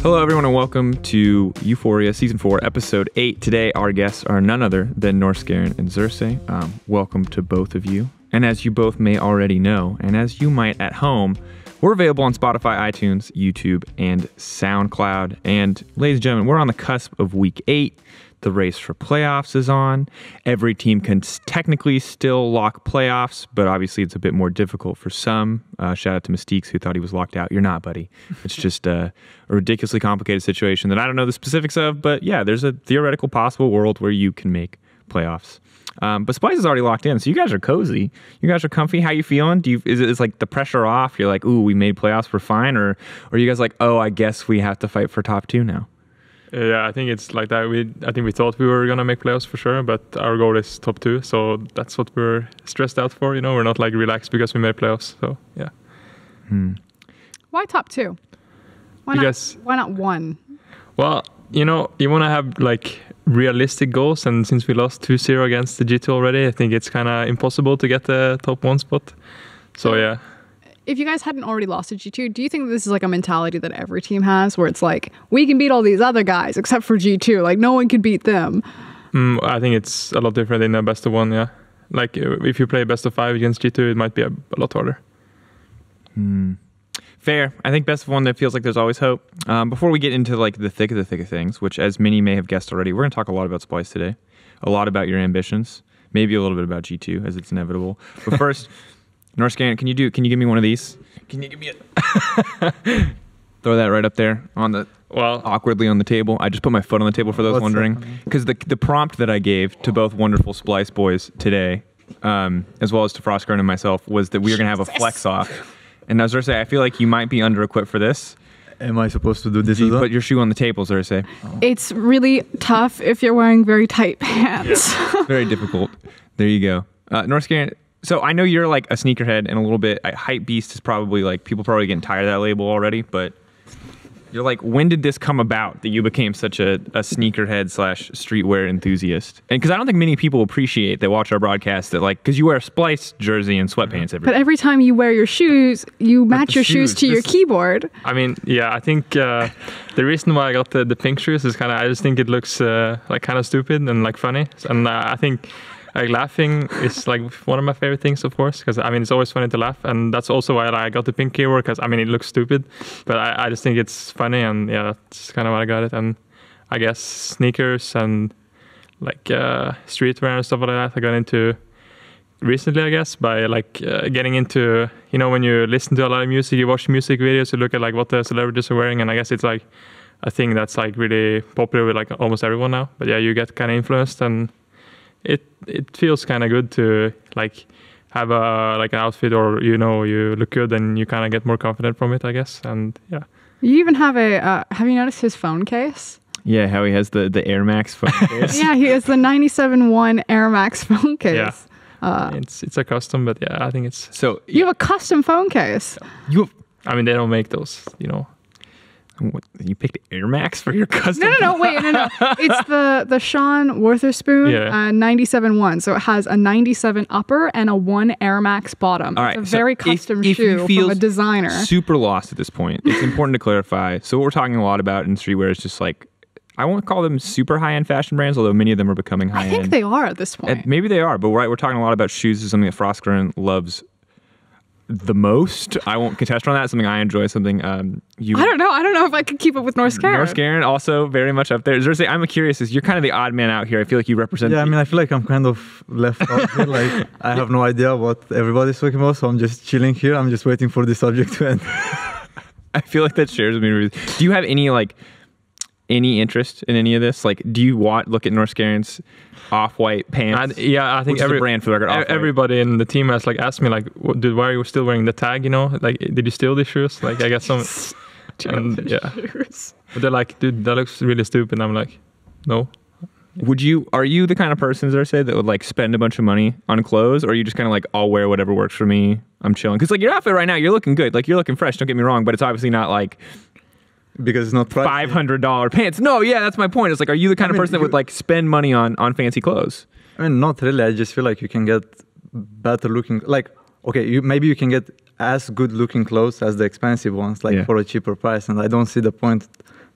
Hello, everyone, and welcome to EUphoria Season 4, Episode 8. Today, our guests are none other than Norskeren and Xerxe. Welcome to both of you. And as you both may already know, and as you might at home, we're available on Spotify, iTunes, YouTube, and SoundCloud. And ladies and gentlemen, we're on the cusp of Week 8. The race for playoffs is on. Every team can technically still lock playoffs, but obviously it's a bit more difficult for some. Shout out to Mystiques, who thought he was locked out. You're not, buddy. It's just a ridiculously complicated situation that I don't know the specifics of, but yeah, there's a theoretical possible world where you can make playoffs. But Splyce is already locked in, so you guys are cozy. You guys are comfy. How you feeling? Is like the pressure off? You're like, ooh, we made playoffs, we're fine? Or are you guys like, oh, I guess we have to fight for top 2 now? Yeah, I think it's like that. I think we thought we were gonna make playoffs for sure, but our goal is top 2, so that's what we're stressed out for. You know, we're not like relaxed because we made playoffs. So yeah. Why top 2? Why not 1? Well, you know, you want to have like realistic goals, and since we lost 2-0 against the G2 already, I think it's kind of impossible to get the top 1 spot. So yeah. If you guys hadn't already lost to G2, do you think this is like a mentality that every team has where it's like, we can beat all these other guys except for G2, like no one can beat them? I think it's a lot different in the best of 1, yeah. Like if you play best of 5 against G2, it might be a lot harder. Fair. I think best of 1, that feels like there's always hope. Before we get into like the thick of things, which as many may have guessed already, we're going to talk a lot about Splyce today, a lot about your ambitions, maybe a little bit about G2 as it's inevitable. But first, Norskeren, can you give me one of these? Can you give me a throw that right up there on the awkwardly on the table? I just put my foot on the table for those wondering, because the prompt that I gave to both wonderful Splyce boys today, as well as to Froskurinn and myself, was that we were gonna have a flex off. And now, Xerxe, I feel like you might be under equipped for this. Am I supposed to do this? You put your shoe on the table, Xerxe. It's really tough if you're wearing very tight pants. Very difficult. There you go, Norskeren. So I know you're like a sneakerhead and a little bit, hype beast is probably like, people probably getting tired of that label already, but you're like, when did this come about that you became such a sneakerhead / streetwear enthusiast? And because I don't think many people appreciate that watch our broadcast that like, because you wear a Splyce jersey and sweatpants every day. But every time you wear your shoes, you match your shoes to your keyboard. I mean, yeah, I think the reason why I got the pink shoes is kind of, I just think it looks like kind of stupid and like funny. And I think like laughing is like one of my favorite things, of course, because I mean it's always funny to laugh, and that's also why I got the pink keyboard, because I mean it looks stupid, but I just think it's funny, and yeah, that's kind of why I got it. And I guess sneakers and like streetwear and stuff like that I got into recently, I guess, by like getting into, you know, when you listen to a lot of music, you watch music videos, you look at like what the celebrities are wearing, and I guess it's like a thing that's like really popular with like almost everyone now. But yeah, you get kind of influenced, and it feels kind of good to like have a like an outfit, or you know, you look good and you kind of get more confident from it, I guess. And yeah, you even have a have you noticed his phone case? Yeah, how he has the Air Max phone case. Yeah, he has the 97.1 Air Max phone case. Yeah, it's a custom, but yeah, I think it's so. You have a custom phone case. I mean, they don't make those, you know. What, you picked Air Max for your custom? No. It's the Sean Witherspoon 97.1. So it has a 97 upper and a 1 Air Max bottom. All right, it's a very custom shoe from a designer. Super lost at this point. It's important to clarify. So what we're talking a lot about in streetwear is just like, I won't call them super high-end fashion brands, although many of them are becoming high-end. I think they are at this point. Maybe they are, but we're talking a lot about shoes. Is something that Froskurinn loves the most. I won't contest on that. Something I enjoy. Something you. I don't know if I could keep up with Norskeren. Norskeren also very much up there. Xerxe, I'm curious. You're kind of the odd man out here. I feel like you represent. Yeah, I mean, I feel like I'm kind of left out here. Like I have no idea what everybody's talking about, so I'm just chilling here. I'm just waiting for the subject to end. I feel like that shares me. Do you have any interest in any of this? Like, do you look at Norskeren's off-white pants? I think every brand for the record. Everybody in the team has like asked me like, dude, why are you still wearing the tag? You know, like, did you steal these shoes? Like, I got some. And, yeah, but they're like, dude, that looks really stupid. And I'm like, no. Are you the kind of person, Xerxe, that would like spend a bunch of money on clothes, or are you just kind of like, I'll wear whatever works for me? I'm chilling. Because like your outfit right now, you're looking good. Like you're looking fresh. Don't get me wrong, but it's obviously not like. Because it's not $500 pants. No, yeah, that's my point. It's like, are you the kind of person that would like spend money on fancy clothes? I mean, not really. I just feel like you can get better looking. Like, okay, maybe you can get as good looking clothes as the expensive ones, like for a cheaper price. And I don't see the point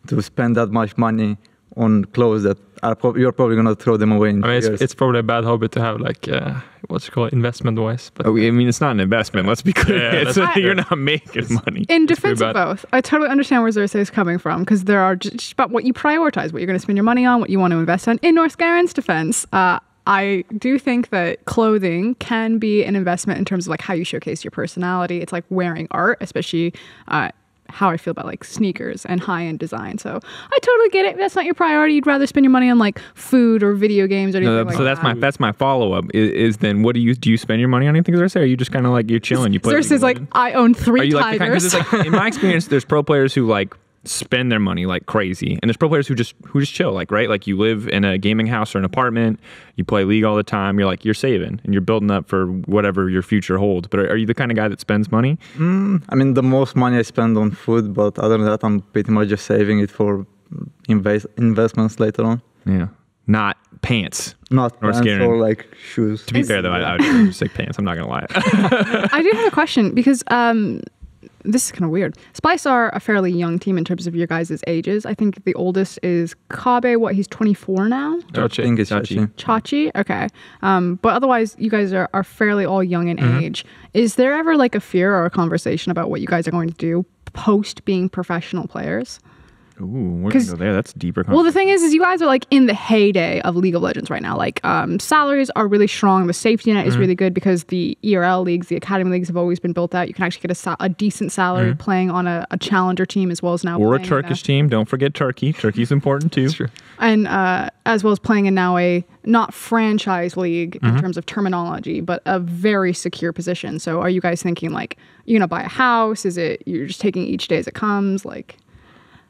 to spend that much money on clothes that you're probably gonna throw them away in 2 years. It's probably a bad hobby to have, like what's it called, investment-wise. But I mean, it's not an investment. Let's be clear. You're not making money. In defense of both, I totally understand where Xerxe is coming from, because there are just about what you prioritize, what you're going to spend your money on, what you want to invest on. In Norskeren's defense, I do think that clothing can be an investment in terms of like how you showcase your personality. It's like wearing art, especially how I feel about like sneakers and high-end design. So I totally get it. That's not your priority. You'd rather spend your money on like food or video games or anything like so that. that's my follow-up is then what do you spend your money on anything, Xerxe? Or are you just kind of like you're chilling? You play Xerxe is like, I own 3 Are tigers. you like, in my experience, there's pro players who like spend their money like crazy, and there's pro players who just chill, like, right, like you live in a gaming house or an apartment, you play League all the time, you're saving and you're building up for whatever your future holds. But are you the kind of guy that spends money? I mean, the most money I spend on food, but other than that, I'm pretty much just saving it for investments later on. Yeah, not pants. Not pants or like shoes. To be fair though, I would just say pants. I'm not gonna lie. I do have a question, because this is kind of weird. Splyce are a fairly young team in terms of your guys' ages. I think the oldest is Kabe. He's 24 now? I think it's Chachi. Chachi? Okay. But otherwise, you guys are fairly all young in age. Is there ever like a fear or a conversation about what you guys are going to do post being professional players? Ooh, we're gonna go there. That's deeper. Well, the thing is you guys are like in the heyday of League of Legends right now. Like, salaries are really strong. The safety net is really good because the ERL leagues, the academy leagues have always been built out. You can actually get a decent salary playing on a challenger team as well as now. Or a Turkish team. Don't forget Turkey. Turkey's important too. True. And as well as playing in now a not franchise league in terms of terminology, but a very secure position. So are you guys thinking like, you're going to buy a house? Is it you're just taking each day as it comes? Like...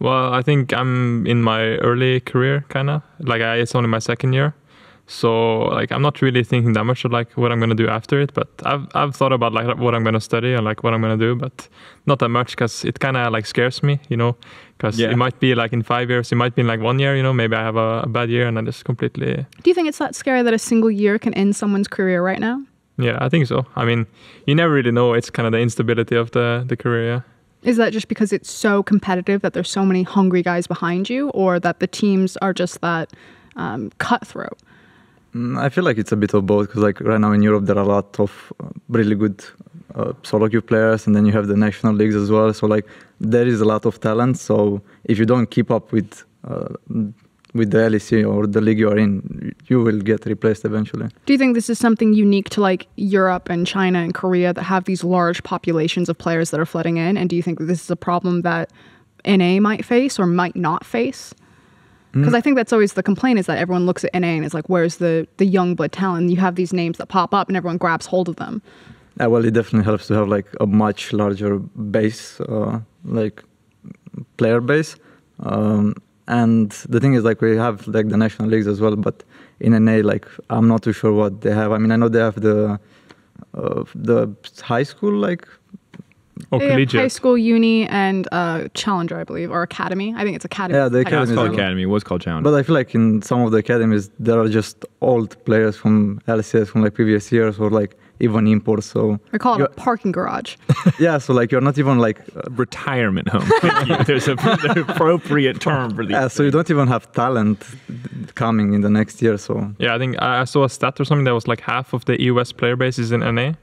Well, I think I'm in my early career, kind of. Like, it's only my 2nd year. So, like, I'm not really thinking that much of, like, what I'm going to do after it. But I've thought about, like, what I'm going to study and, like, what I'm going to do. But not that much, because it kind of, like, scares me, you know. Because it might be, like, in 5 years. It might be in, like, 1 year, you know. Maybe I have a bad year and I just completely... Do you think it's that scary that a single year can end someone's career right now? Yeah, I think so. I mean, you never really know. It's kind of the instability of the career, yeah. Is that just because it's so competitive that there's so many hungry guys behind you, or that the teams are just that cutthroat? I feel like it's a bit of both, because like right now in Europe there are a lot of really good solo queue players, and then you have the national leagues as well. So like there is a lot of talent. So if you don't keep up with the LEC or the league you are in, you will get replaced eventually. Do you think this is something unique to like Europe and China and Korea that have these large populations of players that are flooding in? And do you think that this is a problem that NA might face or might not face? Because I think that's always the complaint, is that everyone looks at NA and is like, where's the young blood talent? And you have these names that pop up and everyone grabs hold of them. Yeah, well, it definitely helps to have like a much larger base, like player base. And the thing is, like, we have like the national leagues as well, but in NA, like, I'm not too sure what they have. I mean, I know they have the high school, like, collegiate. High school, uni, and challenger, I believe, or academy. I think it's academy. Yeah, the academy. It's called academy. It was called challenger. But I feel like in some of the academies, there are just old players from LCS from like previous years, or like even imports. So I call it a parking garage. Yeah, so like you're not even like retirement home. There's an appropriate term for these. Yeah, so you don't even have talent coming in the next year. So yeah, I think I saw a stat or something that was like half of the US player base is in NA,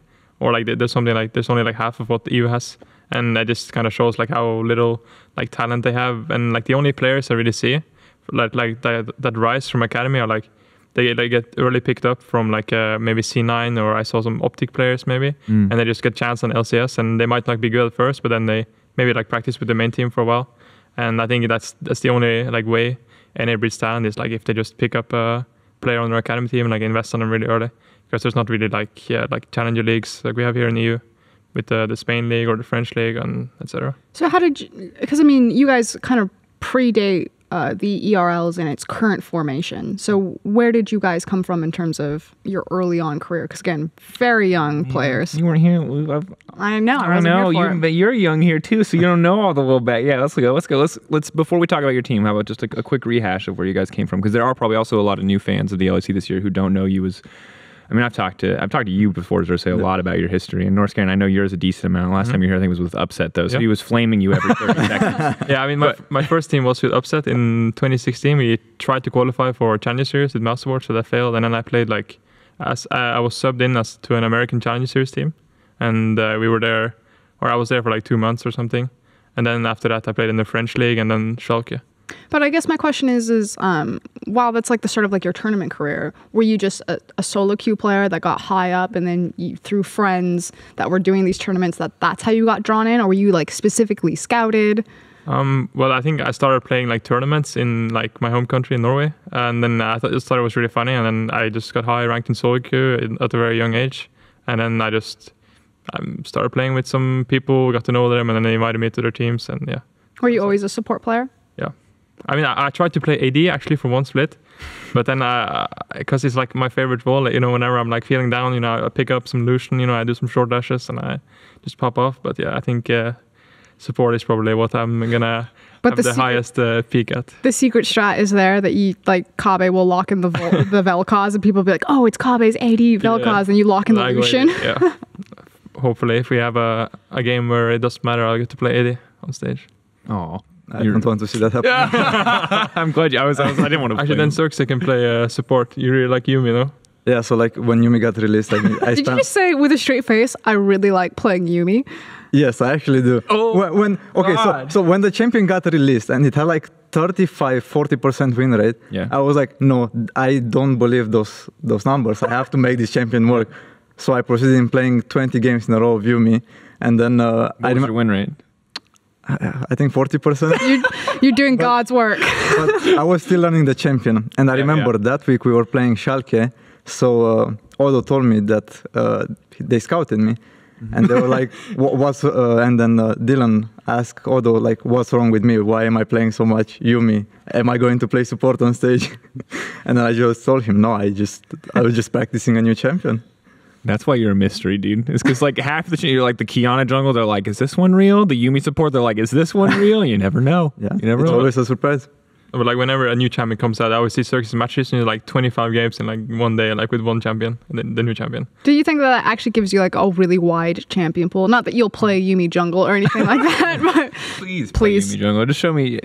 or like there's something like there's only like half of what the EU has, and that just kind of shows like how little like talent they have. And like the only players I really see like that rise from academy are like they get early picked up from like maybe C9, or I saw some Optic players maybe, and they just get chance on LCS, and they might like be good at first, but then they maybe like practice with the main team for a while. And I think that's the only like way NA breeds talent is like if they just pick up a player on their academy team and like invest on them really early, because there's not really like challenger leagues like we have here in the EU with the Spain league or the French league and etc. So how did you, because I mean you guys kind of predate the ERLs in its current formation. So where did you guys come from in terms of your early on career? Because again, very young players. You weren't here. I know. I know. But you're young here too, so you don't know all the little back. Yeah, let's go. Let's before we talk about your team, how about just a quick rehash of where you guys came from? Because there are probably also a lot of new fans of the LEC this year who don't know you as I mean, I've talked to you before, Xerxe, a lot about your history. And Norskeren, I know yours a decent amount. Last time you were here, I think it was with Upset, though. So he was flaming you every 30 seconds. Yeah, I mean, my first team was with Upset in 2016. We tried to qualify for Challenger Series with Mouse Awards, so that failed. And then I played I was subbed in to an American Challenger Series team. And we were there, or I was there for like 2 months or something. And then after that, I played in the French league and then Schalke. But I guess my question is while that's like the start of like your tournament career, were you just a solo queue player that got high up and then you, through friends that were doing these tournaments, that's how you got drawn in? Or were you like specifically scouted? Well, I think I started playing like tournaments in like my home country in Norway. And then I thought it was really funny. And then I just got high ranked in solo queue at a very young age. And then I just started playing with some people, got to know them, and then they invited me to their teams. And yeah. Were you always a support player? Yeah. I mean, I tried to play AD actually for one split, but then because it's like my favorite role, whenever I'm like feeling down, I pick up some Lucian, I do some short dashes and I just pop off. But yeah, I think support is probably what I'm gonna have the highest peak at. The secret strat is there that you like Kabe will lock in the Vel'Koz and people will be like, oh, it's Kabe's AD Vel'Koz, and you lock in the Lucian. Yeah. Hopefully, if we have a game where it doesn't matter, I'll get to play AD on stage. Oh. I don't want to see that happen. Yeah. I'm glad I didn't want to actually, then Xerxe can play support. You really like Yuumi, no? Yeah, so like when Yuumi got released, I Did you just say with a straight face, I really like playing Yuumi? Yes, I actually do. Oh, so when the champion got released and it had like 35-40% win rate, I was like, no, I don't believe those numbers. I have to make this champion work. So I proceeded in playing 20 games in a row of Yuumi, and then what was your win rate? I think 40%. You're doing God's work. But I was still learning the champion. And I remember that week we were playing Schalke. So Odo told me that they scouted me. And they were like, and then Dylan asked Odo, like, what's wrong with me? Why am I playing so much Yuumi? Am I going to play support on stage? And I just told him, no, I was just practicing a new champion. That's why you're a mystery, dude. It's because like half the you're like the Kiana jungle, they're like, is this one real? The Yuumi support, they're like, is this one real? You never know. Yeah, you never it's know. always a surprise. But like whenever a new champion comes out, I always see Xerxe's matches and like 25 games in like one day, like with one champion, and then the new champion. Do you think that actually gives you like a really wide champion pool? Not that you'll play Yuumi jungle or anything like that, but please play Yuumi jungle. Just show me.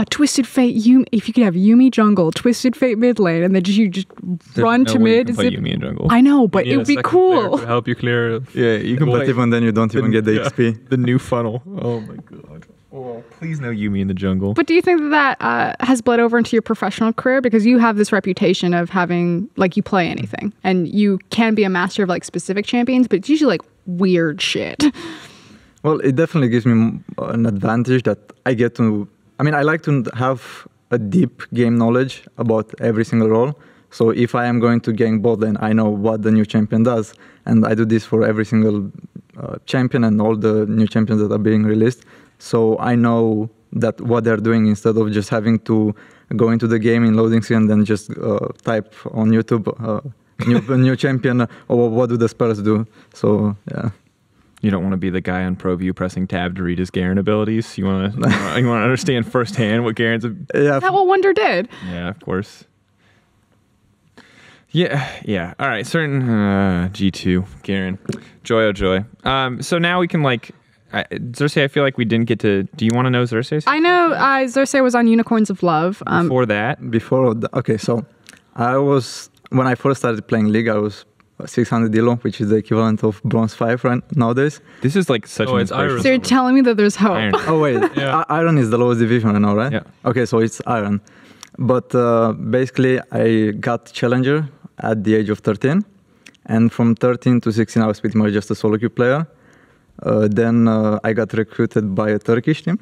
Twisted Fate Yuumi. If you could have Yuumi jungle, Twisted Fate mid lane, and then you just run to mid. Play Yuumi in jungle. I know, but it would be cool. To help you clear. Yeah, you can. But even then, you don't even get the XP. The new funnel. Oh my god. Oh, please no Yuumi in the jungle. But do you think that has bled over into your professional career? Because you have this reputation of having, like, you play anything. And you can be a master of, like, specific champions, but it's usually, like, weird shit. Well, it definitely gives me an advantage that I get to... I mean, I like to have a deep game knowledge about every single role. So if I am going to gank bot lane, I know what the new champion does. And I do this for every single champion and all the new champions that are being released. So I know that what they're doing instead of just having to go into the game in loading screen and then just type on YouTube new champion or what do the spells do. So yeah. You don't want to be the guy on ProView pressing tab to read his Garen abilities. You want to understand firsthand what Garen's. Is that what Wonder did? Yeah, of course. Yeah. All right, certain G2 Garen, joy. So now we can like. Xerxe, I feel like we didn't get to... Do you want to know Xerxe's? I know Xerxe was on Unicorns of Love. So when I first started playing League, I was 600 Elo, which is the equivalent of Bronze 5 nowadays. This is like such an inspiration. So you're telling me that there's hope. Iron. Oh, wait. Iron is the lowest division right now, right? Yeah. Okay, so it's Iron. But basically, I got Challenger at the age of 13. And from 13 to 16, I was pretty much just a solo queue player. Then I got recruited by a Turkish team,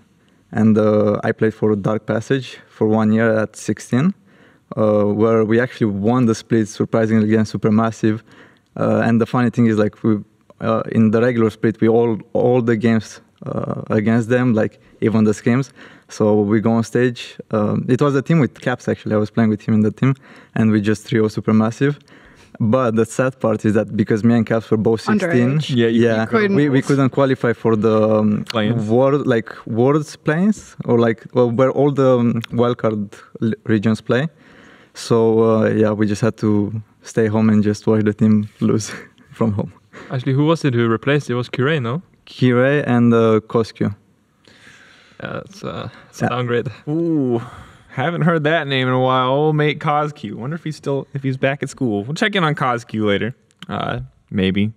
and I played for Dark Passage for 1 year at 16, where we actually won the split surprisingly against Supermassive. And the funny thing is, like, we in the regular split, we all the games against them, like even the Scrims. So we go on stage. It was a team with Caps, actually. I was playing with him in the team, and we just trio Supermassive. But the sad part is that because me and Caps were both 16, underage. we couldn't qualify for the world's planes, or where all the wildcard regions play. So we just had to stay home and just watch the team lose from home. Actually, who was it who replaced? It was Xerxe, no? Xerxe and Koskyu. Yeah, it's a downgrade. Ooh, haven't heard that name in a while. Old mate Koskyu. Wonder if he's back at school. We'll check in on Koskyu later. Maybe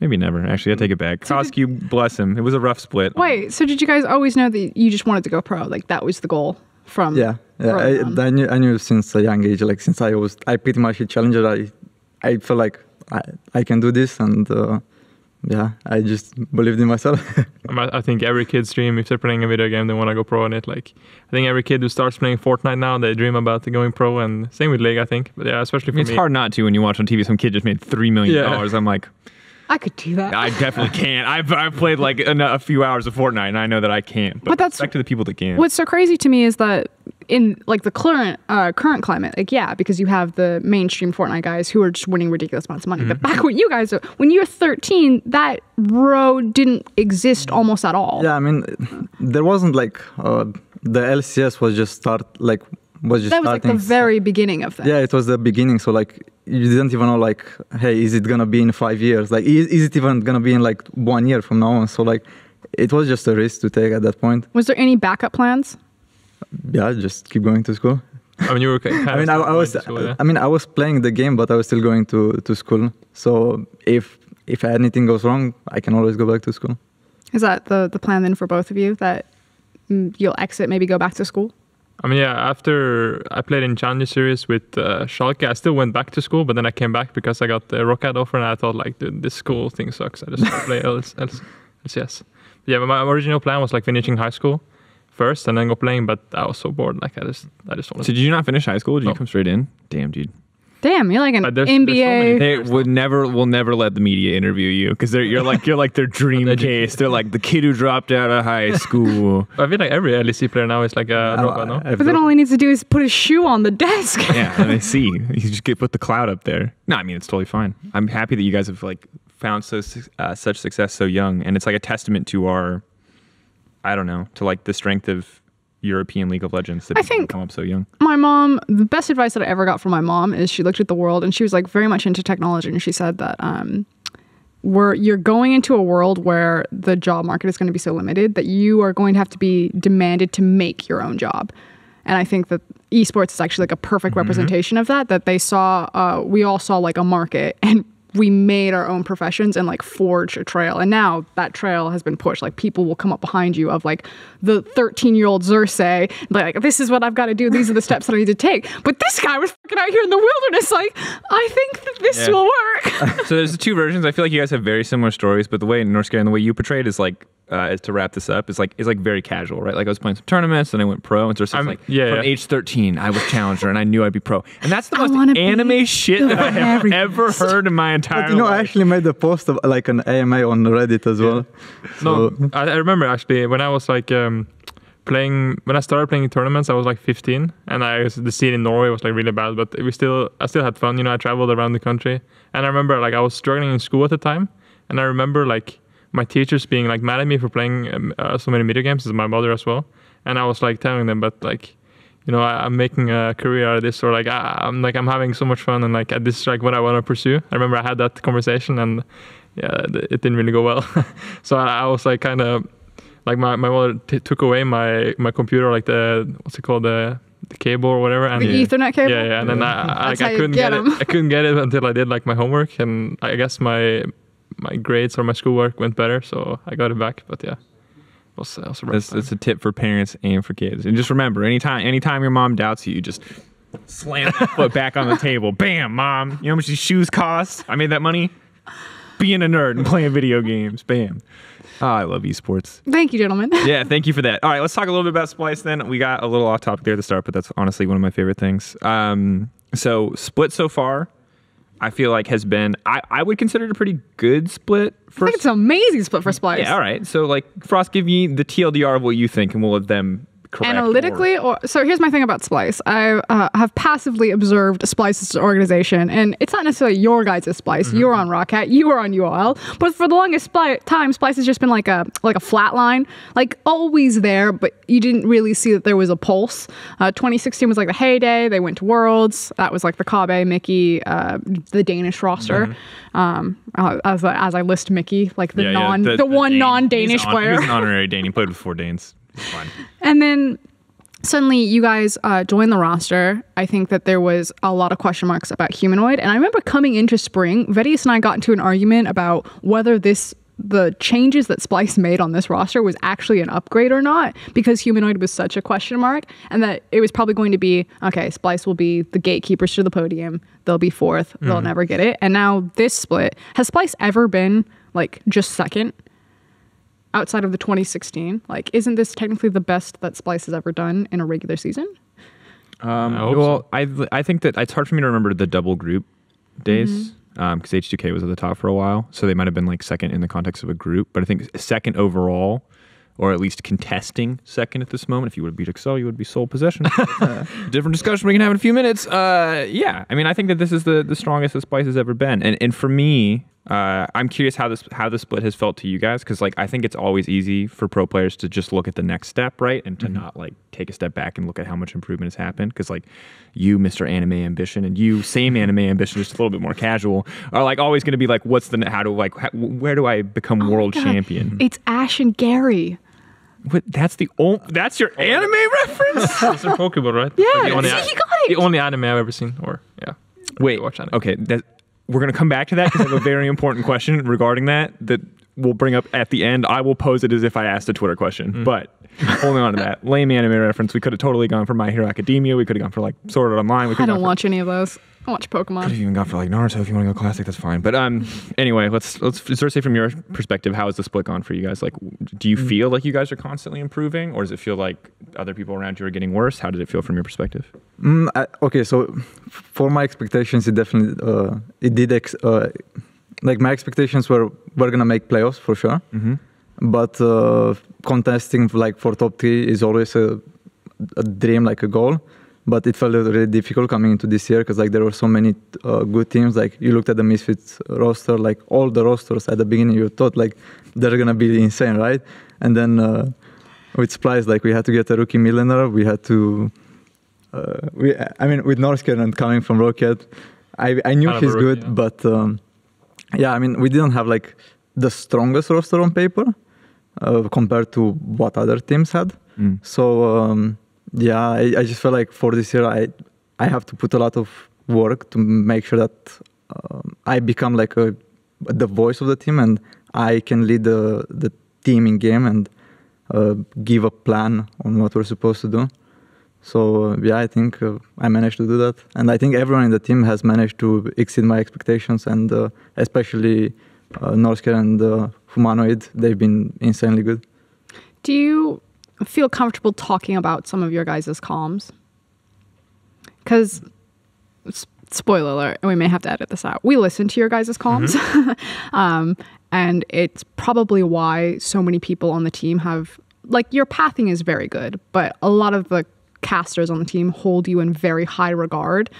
never. Actually, I take it back. Koskyu, bless him. It was a rough split. Wait, so did you guys always know that you just wanted to go pro? Like that was the goal from? Yeah. I knew since a young age. Like since I pretty much a challenger. I felt like I can do this, and I just believed in myself. I think every kid's dream, if they're playing a video game, they want to go pro in it. Like, I think every kid who starts playing Fortnite now, they dream about going pro, and same with League, I think. But yeah, especially for me. It's hard not to when you watch on TV some kid just made $3 million. I'm like, I could do that. I definitely can't. I've played like a few hours of Fortnite, and I know that I can't. But that's back to the people that can. What's so crazy to me is that in like the current climate, like because you have the mainstream Fortnite guys who are just winning ridiculous amounts of money. But back when when you were 13, that road didn't exist almost at all. Yeah, I mean, there wasn't like the LCS was just starting. That was like the very beginning of that. Yeah, it was the beginning. So like you didn't even know like, hey, is it gonna be in 5 years? Like, is it even gonna be in like 1 year from now on? So like, it was just a risk to take at that point. Was there any backup plans? Yeah, just keep going to school. I mean, you were I was playing the game, but I was still going to school. So if anything goes wrong, I can always go back to school. Is that the plan then for both of you, that you'll exit, maybe go back to school? I mean, yeah, after I played in Challenger Series with Schalke, I still went back to school, but then I came back because I got the Rocket offer, and I thought, like, dude, this school thing sucks. I just want to play LCS. Yeah, but my original plan was, like, finishing high school first and then go playing, but I was so bored. Like, I just wanted to... So did you not finish high school? Did you come straight in? Damn, dude. Damn, you're like an there's NBA. They will never let the media interview you because you're like their dream case. They're like the kid who dropped out of high school. I feel like every LEC player now is like a dropout, no? But then all he needs to do is put his shoe on the desk. Yeah, and they see. You just put the cloud up there. No, I mean, it's totally fine. I'm happy that you guys have like found such success so young, and it's like a testament to our, I don't know, to like the strength of European League of Legends that come up so young. My mom, the best advice that I ever got from my mom is she looked at the world and she was like very much into technology, and she said that you're going into a world where the job market is going to be so limited that you are going to have to be demanded to make your own job. And I think that esports is actually like a perfect representation of that they saw, we all saw like a market, and we made our own professions and like forged a trail. And now that trail has been pushed. Like people will come up behind you of like the 13-year-old Xerxe, like, this is what I've got to do. These are the steps that I need to take. But this guy was fucking out here in the wilderness. Like, I think that this will work. So there's the two versions. I feel like you guys have very similar stories, but the way Norskeren, the way you portrayed is like, is to wrap this up, is like very casual, right? Like I was playing some tournaments, and I went pro, and so from age 13, I was challenger, and I knew I'd be pro, and that's the most anime shit that I have ever heard in my entire life. I actually made a post of like an AMA on Reddit as well. So. No, I remember actually when I was like when I started playing tournaments, I was like 15, and the scene in Norway was like really bad, but I still had fun. I traveled around the country, and I remember like I was struggling in school at the time, and I remember like my teachers being like mad at me for playing so many video games, as my mother as well. And I was like telling them, but like, I'm making a career out of this, or like I'm having so much fun, and like this is like what I want to pursue. I remember I had that conversation, and yeah, it didn't really go well. So I was like kind of like my mother took away my computer, like what's it called, the cable or whatever, and the Ethernet cable. Yeah, and then I couldn't get it. I couldn't get it until I did like my homework, and I guess my grades or my schoolwork went better, so I got it back. But yeah, it was a rough time. It's a tip for parents and for kids. And just remember, anytime your mom doubts you, just slam that foot back on the table. Bam, mom. You know how much these shoes cost? I made that money being a nerd and playing video games. Bam. Oh, I love esports. Thank you, gentlemen. Yeah, thank you for that. All right, let's talk a little bit about Splyce then. We got a little off topic there at the start, but that's honestly one of my favorite things. So split so far, I feel like has been, I would consider it a pretty good split. I think it's an amazing split for Splyce. Yeah, all right. So like, Frost, give me the TLDR of what you think, and we'll let them correct. Analytically, so here's my thing about Splyce. I have passively observed Splyce's organization, and it's not necessarily your guys' Splyce. You're on Rocket, you were on UOL, but for the longest time, Splyce has just been like a flat line, like always there, but you didn't really see that there was a pulse. 2016 was like the heyday. They went to Worlds. That was like the Kabe, Mickey, the Danish roster. As I list Mickey, like the non-Danish player. He was an honorary Dane. He played with 4 Danes. It's fine. And then suddenly you guys joined the roster. I think that there was a lot of question marks about humanoid. And I remember coming into spring, Vedius and I got into an argument about whether the changes that Splyce made on this roster was actually an upgrade or not, because humanoid was such a question mark, and that it was probably going to be, okay, Splyce will be the gatekeepers to the podium. They'll be 4th. They'll never get it. And now this split, has Splyce ever been like just second? Outside of the 2016, like, isn't this technically the best that Splyce has ever done in a regular season? I think that it's hard for me to remember the double group days because H2K was at the top for a while, so they might have been like second in the context of a group. But I think second overall, or at least contesting second at this moment. If you would have beat Excel, you would be sole possession. Different discussion we can have in a few minutes. Yeah, I mean, I think that this is the strongest that Splyce has ever been, and for me. I'm curious how the split has felt to you guys, because like I think it's always easy for pro players to just look at the next step, right, and to not like take a step back and look at how much improvement has happened. Because like you, Mr. Anime Ambition, and you, same Anime Ambition, just a little bit more casual, are like always going to be like, where do I become world champion? It's Ash and Gary. What? That's your anime reference? It's a Pokeball, right? Yeah, he got it. The only anime I've ever seen, or yeah. Wait, watch anime. Okay, we're going to come back to that because I have a very important question regarding that we'll bring up at the end. I will pose it as if I asked a Twitter question, but holding on to that. Lame anime reference. We could have totally gone for My Hero Academia. We could have gone for like Sword Art Online. I don't watch any of those. I watch Pokemon. Could have even gone for like Naruto if you want to go classic. That's fine. But anyway, let's sort of say from your perspective, how has the split gone for you guys? Like, do you feel like you guys are constantly improving, or does it feel like other people around you are getting worse? How did it feel from your perspective? Okay, so for my expectations, it definitely like my expectations were gonna make playoffs for sure. But contesting like for top 3 is always a dream, like a goal. But it felt really difficult coming into this year because like there were so many good teams. Like you looked at the Misfits roster, like all the rosters at the beginning, you thought like they're gonna be insane, right? And then with Splyce, like we had to get a rookie millionaire. We had to, with Norskeren coming from Rocket, I knew he's good, but yeah, I mean we didn't have like the strongest roster on paper compared to what other teams had. So. Yeah, I just feel like for this year, I have to put a lot of work to make sure that I become like the voice of the team, and I can lead the team in game and give a plan on what we're supposed to do. So yeah, I think I managed to do that, and I think everyone in the team has managed to exceed my expectations, and especially Norskeren and Humanoid, they've been insanely good. Do you feel comfortable talking about some of your guys' comms? Because, spoiler alert, and we may have to edit this out, we listen to your guys' comms. And it's probably why so many people on the team have, like, your pathing is very good, but a lot of the casters on the team hold you in very high regard,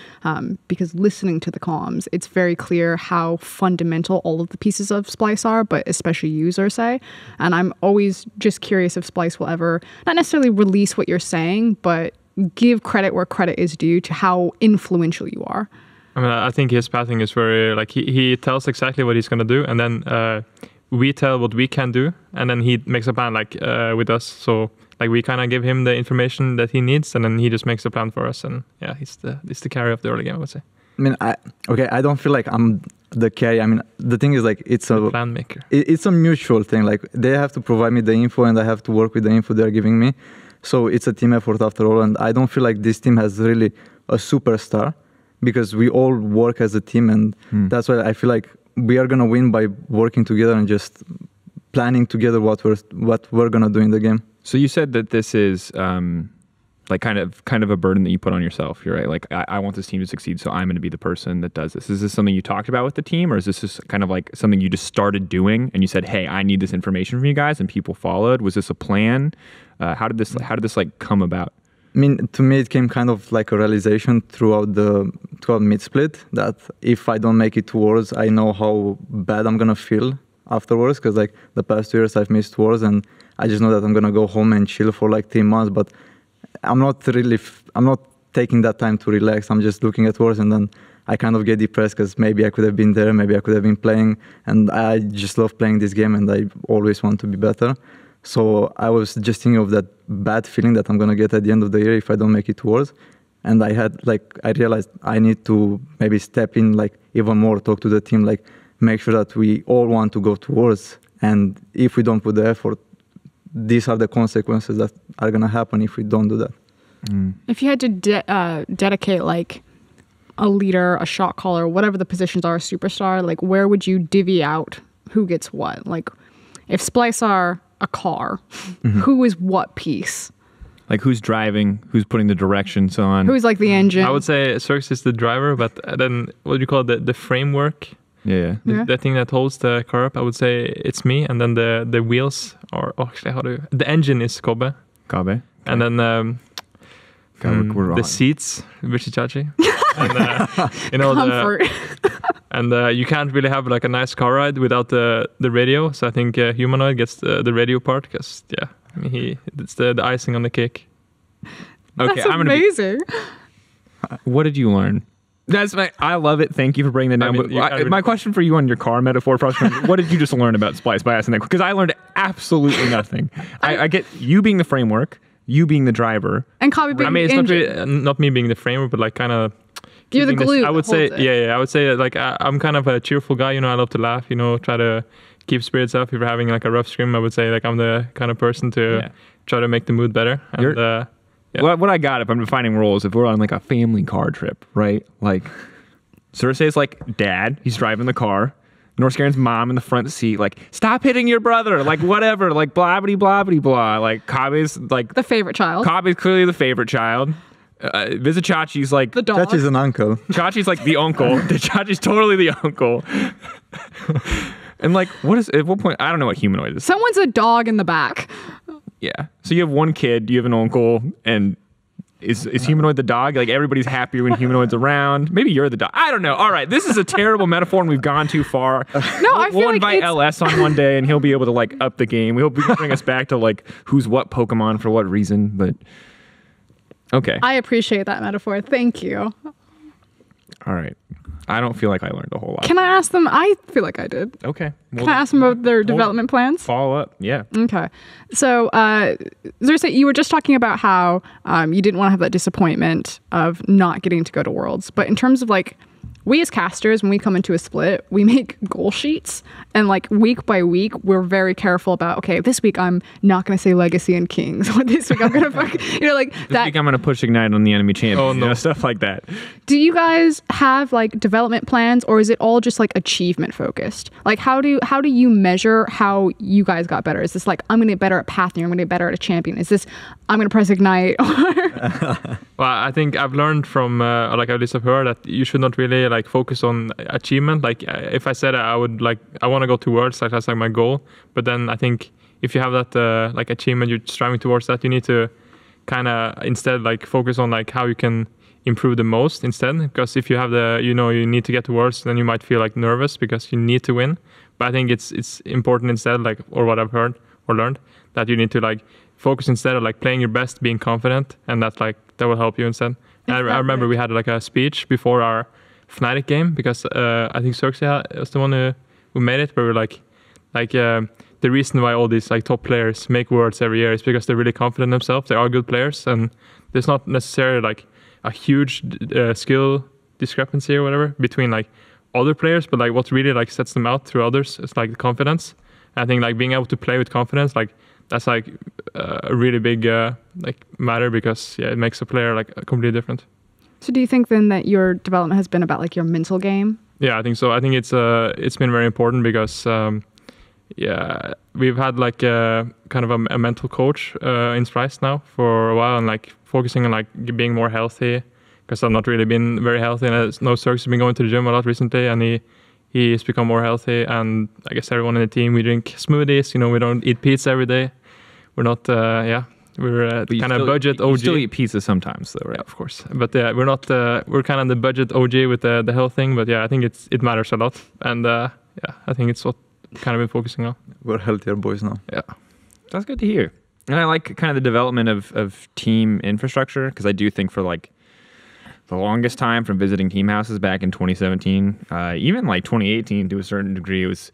because listening to the comms, it's very clear how fundamental all of the pieces of Splyce are, but especially you, Xerxe. And I'm always just curious if Splyce will ever, not necessarily release what you're saying, but give credit where credit is due to how influential you are. I mean, I think his pathing is very, like, he tells exactly what he's going to do, and then we tell what we can do, and then he makes a plan, like, with us. So like we kind of give him the information that he needs, and then he just makes a plan for us. And yeah, he's the carry of the early game, I would say. I mean, I don't feel like I'm the carry. I mean, the thing is like it's a plan maker. It's a mutual thing. Like they have to provide me the info, and I have to work with the info they're giving me. So it's a team effort after all. And I don't feel like this team has really a superstar, because we all work as a team, and that's why I feel like we are gonna win by working together and just planning together what we're gonna do in the game. So you said that this is like kind of a burden that you put on yourself. You're right. Like I want this team to succeed, so I'm going to be the person that does this. Is this something you talked about with the team, or is this just kind of like something you just started doing and you said, "Hey, I need this information from you guys," and people followed? Was this a plan? How did this like come about? I mean, to me, it came kind of like a realization throughout mid split that if I don't make it to Worlds, I know how bad I'm gonna feel afterwards. Because like the past 2 years, I've missed Worlds, and I just know that I'm gonna go home and chill for like 3 months. But I'm not taking that time to relax. I'm just looking at Worlds, and then I kind of get depressed because maybe I could have been there, maybe I could have been playing, and I just love playing this game, and I always want to be better. So I was just thinking of that bad feeling that I'm gonna get at the end of the year if I don't make it towards. And I realized I need to maybe step in like even more, talk to the team, like make sure that we all want to go towards. And if we don't put the effort, these are the consequences that are gonna happen if we don't do that. If you had to dedicate like a leader, a shot caller, whatever the positions are, a superstar, like where would you divvy out who gets what? Like if Splyce are a car, who is what piece? Like who's driving, who's putting the directions on? Who's like the engine? I would say Xerxe is the driver, but then what do you call it? The framework? Yeah. The thing that holds the car up, I would say it's me, and then the wheels are actually the engine is Kobe. Kabe. And then we're the on. seats, Vishichachi. And you know Comfort. and you can't really have like a nice car ride without the radio. So I think Humanoid gets the radio part because it's the icing on the cake. Okay, That's amazing. What did you learn? I love it. Thank you for bringing that down. I mean, But my question for you on your car metaphor, what did you just learn about Splyce by asking that? Because I learned absolutely nothing. I get you being the framework, you being the driver, and Kabe being it's the not engine. really, not me being the framework, but like kind of. You're the glue. I would that say, holds it. yeah. I would say that like I'm kind of a cheerful guy. I love to laugh. Try to keep spirits up. If you're having like a rough scrim, I would say like I'm the kind of person to try to make the mood better. And what I got if I'm defining roles, if we're on like a family car trip, right? Like Xerxe is like dad, he's driving the car. Norskeren's mom in the front seat, like, stop hitting your brother, like whatever, like blah blah blah blah blah. Like Kabe's like The favorite child. Kabe's clearly the favorite child. Vizichachi's like The dog. Chachi's an uncle. Chachi's like the uncle. Chachi's totally the uncle. And like, at what point? I don't know what humanoid is. Someone's a dog in the back. Yeah. So you have one kid, you have an uncle, and is humanoid the dog? Like everybody's happier when humanoid's around. Maybe you're the dog. I don't know. All right, this is a terrible metaphor, and we've gone too far. No, I feel We'll like invite it's LS on one day, and he'll be able to like up the game. He'll bring us back to like who's what Pokemon for what reason. But okay. I appreciate that metaphor. Thank you. All right. I don't feel like I learned a whole lot. Can I ask them? I feel like I did. Okay. Can I ask them about their development plans? Follow up. Yeah. Okay. So, Xerxe, you were just talking about how you didn't want to have that disappointment of not getting to go to Worlds. But in terms of like, we as casters, when we come into a split, we make goal sheets. And like week by week, we're very careful about, okay, this week I'm not going to say Legacy and Kings. Or this week I'm going to, like This that. week I'm going to push Ignite on the enemy champion. Oh, no. Stuff like that. Do you guys have like development plans, or is it all just like achievement focused? Like how do you measure how you guys got better? Is this like I'm gonna get better at pathing, I'm gonna get better at a champion? Is this I'm gonna press Ignite? Well, I think I've learned from like at least I've heard that you should not really like focus on achievement. Like if I said I would like I want to go to Worlds, like that's like my goal. But then I think if you have that like achievement, you're striving towards that, you need to kind of instead like focus on like how you can improve the most instead. Because if you have you need to get to Worlds, then you might feel like nervous because you need to win. But I think it's important instead, like, or what I've heard or learned, that you need to like focus instead of like playing your best, being confident, and that will help you instead. And I remember we had like a speech before our Fnatic game because I think Xerxe was the one who made it, where we're like the reason why all these like top players make Worlds every year is because they're really confident in themselves. They are good players, and there's not necessarily like a huge skill discrepancy or whatever between like other players, but like what really like sets them out through others is like the confidence. I think like being able to play with confidence, like that's like a really big like matter because it makes a player like completely different. So do you think then that your development has been about like your mental game? Yeah, I think so. I think it's been very important because Yeah, we've had like a kind of a mental coach in Splyce now for a while, and like focusing on like being more healthy, because I've not really been very healthy, and Xerxe has been going to the gym a lot recently, and he's become more healthy. And I guess everyone in the team, we drink smoothies. We don't eat pizza every day. We're not we're kind of budget OG. You still eat pizza sometimes though, right? Yeah, of course. But yeah, we're not we're kind of the budget OG with the health thing. But yeah, I think it matters a lot, and yeah, I think it's what kind of been focusing on. We're healthier boys now. Yeah, that's good to hear. And I like kind of the development of team infrastructure, because I do think for like the longest time, from visiting team houses back in 2017, even like 2018 to a certain degree, it was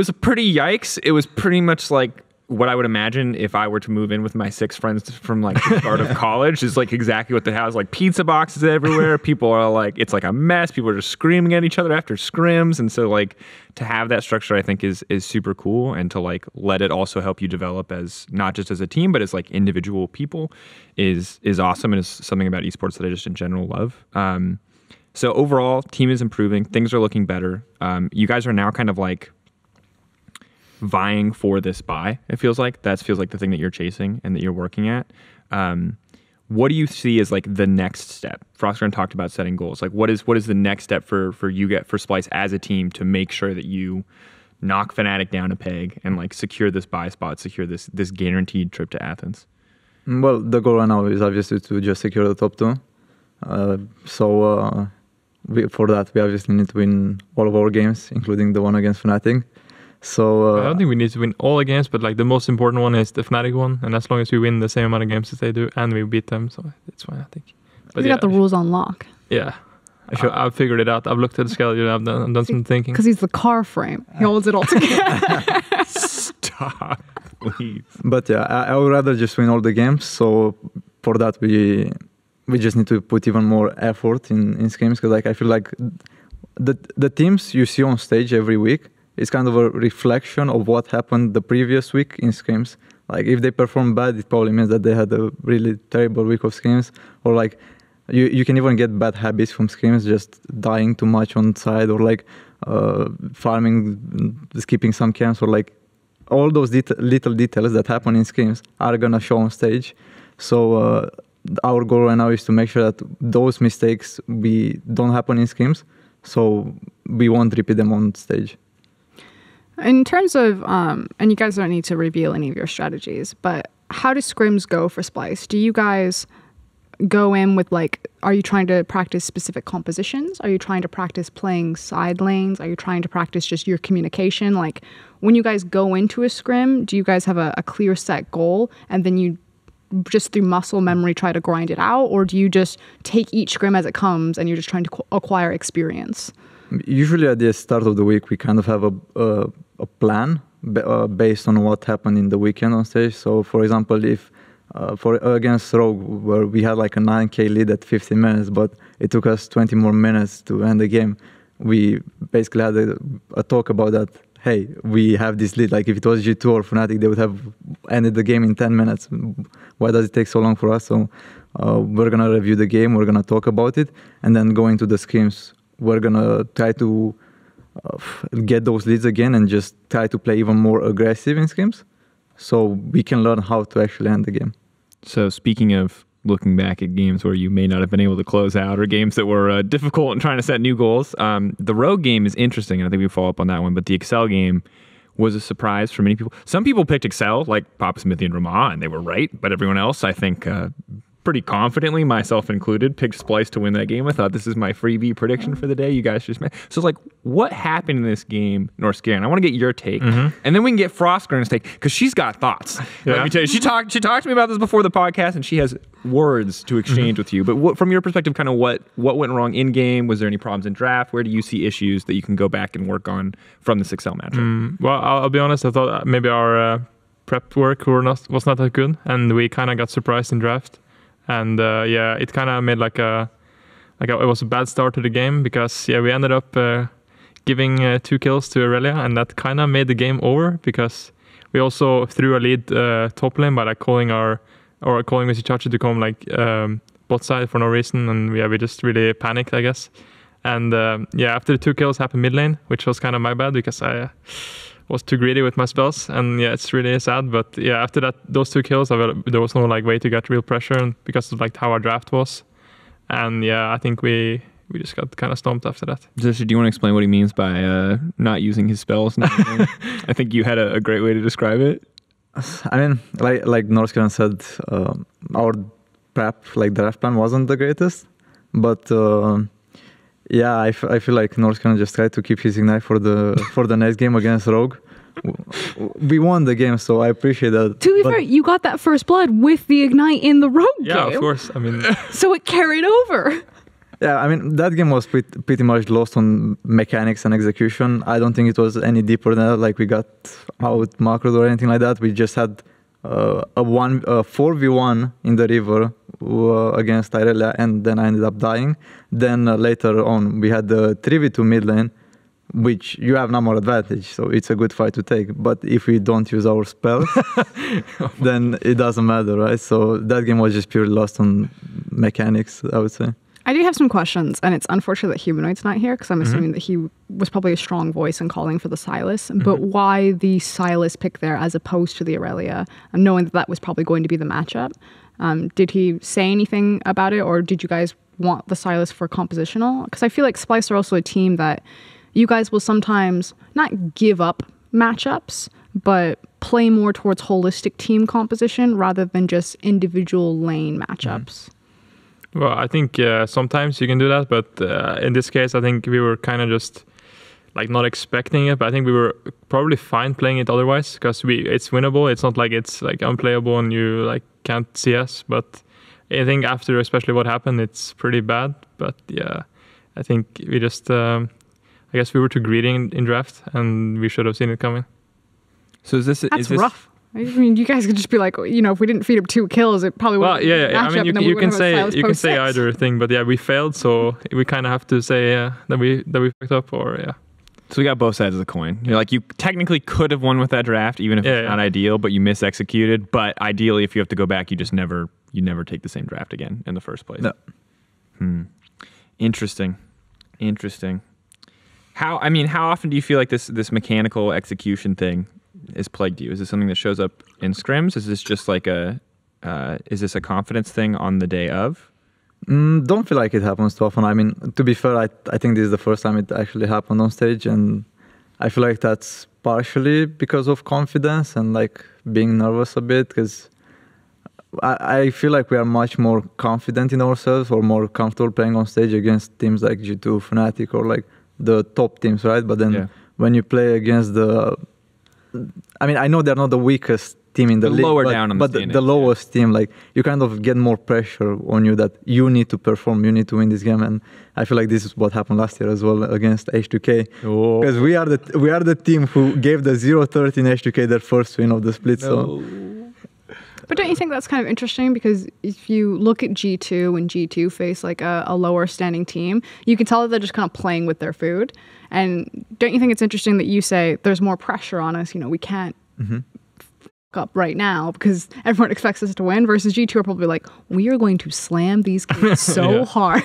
a pretty yikes. It was pretty much like what I would imagine if I were to move in with my 6 friends from like the start of college. Is like exactly what the house, like pizza boxes everywhere. People are like, it's like a mess. People are just screaming at each other after scrims. And so like to have that structure, I think is super cool, and to like let it also help you develop as not just as a team, but as like individual people is awesome. And is something about esports that I just in general love. So overall, team is improving. Things are looking better. You guys are now kind of like vying for this buy. It feels like that feels like the thing that you're chasing and that you're working at. What do you see as like the next step? Froskurinn talked about setting goals. Like what is the next step for Splyce as a team to make sure that you knock Fnatic down a peg and like secure this buy spot, secure this guaranteed trip to Athens? Well, the goal right now is obviously to just secure the top 2. For that, we obviously need to win all of our games, including the one against Fnatic. So I don't think we need to win all the games, but like the most important one is the Fnatic one, and as long as we win the same amount of games as they do and we beat them, so it's fine, I think. But you got the rules on lock. Yeah, I've figured it out. I've looked at the schedule. I've done some thinking. Because he's the car frame. He holds it all together. Stop, please. But yeah, I would rather just win all the games. So for that, we just need to put even more effort in Scrims, because like I feel like the teams you see on stage every week, it's kind of a reflection of what happened the previous week in Scrims. Like if they perform bad, it probably means that they had a really terrible week of Scrims. Or like you can even get bad habits from Scrims, just dying too much on side, or like farming, skipping some camps, or like all those little details that happen in Scrims are gonna show on stage. So our goal right now is to make sure that those mistakes don't happen in Scrims, so we won't repeat them on stage. In terms of, and you guys don't need to reveal any of your strategies, but how do scrims go for Splyce? Do you guys go in with like, are you trying to practice specific compositions? Are you trying to practice playing side lanes? Are you trying to practice just your communication? Like when you guys go into a scrim, do you guys have a clear set goal and then you just through muscle memory try to grind it out? Or do you just take each scrim as it comes and you're just trying to acquire experience? Usually at the start of the week, we kind of have a plan based on what happened in the weekend on stage. So, for example, if against Rogue, where we had like a 9k lead at 15 minutes, but it took us 20 more minutes to end the game, we basically had a talk about that. Hey, we have this lead. Like if it was G2 or Fnatic, they would have ended the game in 10 minutes. Why does it take so long for us? So we're going to review the game, we're going to talk about it, and then go into the scrims. We're going to try to get those leads again and just try to play even more aggressive in scrims so we can learn how to actually end the game. So speaking of looking back at games where you may not have been able to close out, or games that were difficult and trying to set new goals, the Rogue game is interesting, and I think we follow up on that one, but the Excel game was a surprise for many people. Some people picked Excel, like Papa Smithy and Ramah, and they were right, but everyone else, I think, pretty confidently, myself included, picked Splyce to win that game. I thought this is my freebie prediction for the day. You guys just met. So it's like, what happened in this game, Norskeren? I want to get your take, and then we can get Froskurinn's take, because she's got thoughts. Yeah. Let me tell you, she talked to me about this before the podcast, and she has words to exchange with you. But from your perspective, kind of what went wrong in game? Was there any problems in draft? Where do you see issues that you can go back and work on from this Excel matchup? Well, I'll be honest. I thought maybe our prep work was not that good, and we kind of got surprised in draft. And yeah, it kind of made it was a bad start to the game, because we ended up giving 2 kills to Aurelia, and that kind of made the game over, because we also threw a lead top lane by like calling Xerxe to come like bot side for no reason, and we just really panicked, I guess. And after the 2 kills happened mid lane, which was kind of my bad, because I was too greedy with my spells, and yeah, it's really sad. But yeah, after that, those 2 kills, there was no like way to get real pressure, and because of like how our draft was, and yeah, I think we just got kind of stomped after that. Xerxe, do you want to explain what he means by not using his spells? I think you had a great way to describe it. I mean, like Norskeren said, our prep, like draft plan, wasn't the greatest, but yeah, I feel like Norskeren just tried to keep his ignite for the next game against Rogue. We won the game, so I appreciate that. To be fair, you got that first blood with the ignite in the Rogue game. Yeah, of course. I mean, so it carried over. Yeah, I mean, that game was pretty much lost on mechanics and execution. I don't think it was any deeper than that, like we got out macroed or anything like that. We just had a 4v1 in the river against Irelia, and then I ended up dying. Then later on, we had the 3v2 mid lane, which you have no more advantage, so it's a good fight to take. But if we don't use our spells, then it doesn't matter, right? So that game was just purely lost on mechanics, I would say. I do have some questions, and it's unfortunate that Humanoid's not here because I'm assuming that he was probably a strong voice in calling for the Silas. But why the Silas pick there as opposed to the Aurelia, knowing that was probably going to be the matchup? Did he say anything about it, or did you guys want the Silas for compositional? Because I feel like Splyce are also a team that you guys will sometimes not give up matchups, but play more towards holistic team composition rather than just individual lane matchups. well, I think sometimes you can do that, but in this case, I think we were kind of just like not expecting it. But I think we were probably fine playing it otherwise because it's winnable. It's not like it's like unplayable and you like can't see us. But I think after especially what happened, it's pretty bad. But yeah, I think we just I guess we were too greedy in draft, and we should have seen it coming. So is this rough? I mean, you guys could just be like, you know, if we didn't feed him 2 kills, it probably would. Well, yeah. I mean, you can say either thing, but yeah, we failed, so we kind of have to say that we fucked up, or yeah. So we got both sides of the coin. You're like, you technically could have won with that draft, even if it's not ideal, but you misexecuted. But ideally, if you have to go back, you just never take the same draft again in the first place. No. Interesting. How often do you feel like this mechanical execution thing is plagued you? Is this something that shows up in scrims? Is this just like is this a confidence thing on the day of? Don't feel like it happens too often. I mean, to be fair, I think this is the first time it actually happened on stage, and I feel like that's partially because of confidence and like being nervous a bit, because I feel like we are much more confident in ourselves or more comfortable playing on stage against teams like G2, Fnatic, or like the top teams, right? But then when you play against I mean, I know they're not the weakest team in the league, lower down on the but the lowest team, like you kind of get more pressure on you that you need to perform, you need to win this game, and I feel like this is what happened last year as well against H2K, because we are the team who gave the 0-13 H2K their first win of the split. So. But don't you think that's kind of interesting? Because if you look at G2 and G2 face like a lower standing team, you can tell that they're just kind of playing with their food. And don't you think it's interesting that you say there's more pressure on us? You know, we can't fuck up right now because everyone expects us to win, versus G2 are probably like, we are going to slam these kids so hard.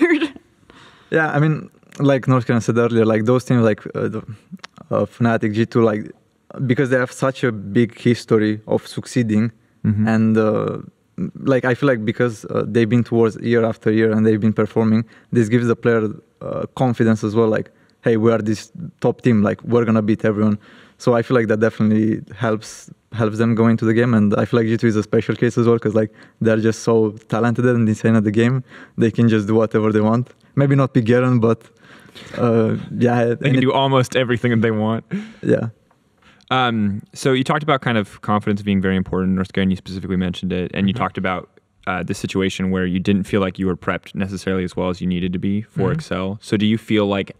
Yeah, I mean, like Norskeren said earlier, like those teams like Fnatic, G2, like because they have such a big history of succeeding. And like I feel like because they've been towards year after year and they've been performing, this gives the player confidence as well. Like, hey, we are this top team. Like we're gonna beat everyone. So I feel like that definitely helps them go into the game. And I feel like G2 is a special case as well because like they're just so talented and insane at the game. They can just do whatever they want. Maybe not Big Garen, but yeah, they can do almost everything that they want. Yeah. So you talked about kind of confidence being very important. Norskeren, you specifically mentioned it, and you talked about the situation where you didn't feel like you were prepped necessarily as well as you needed to be for Excel. So do you feel like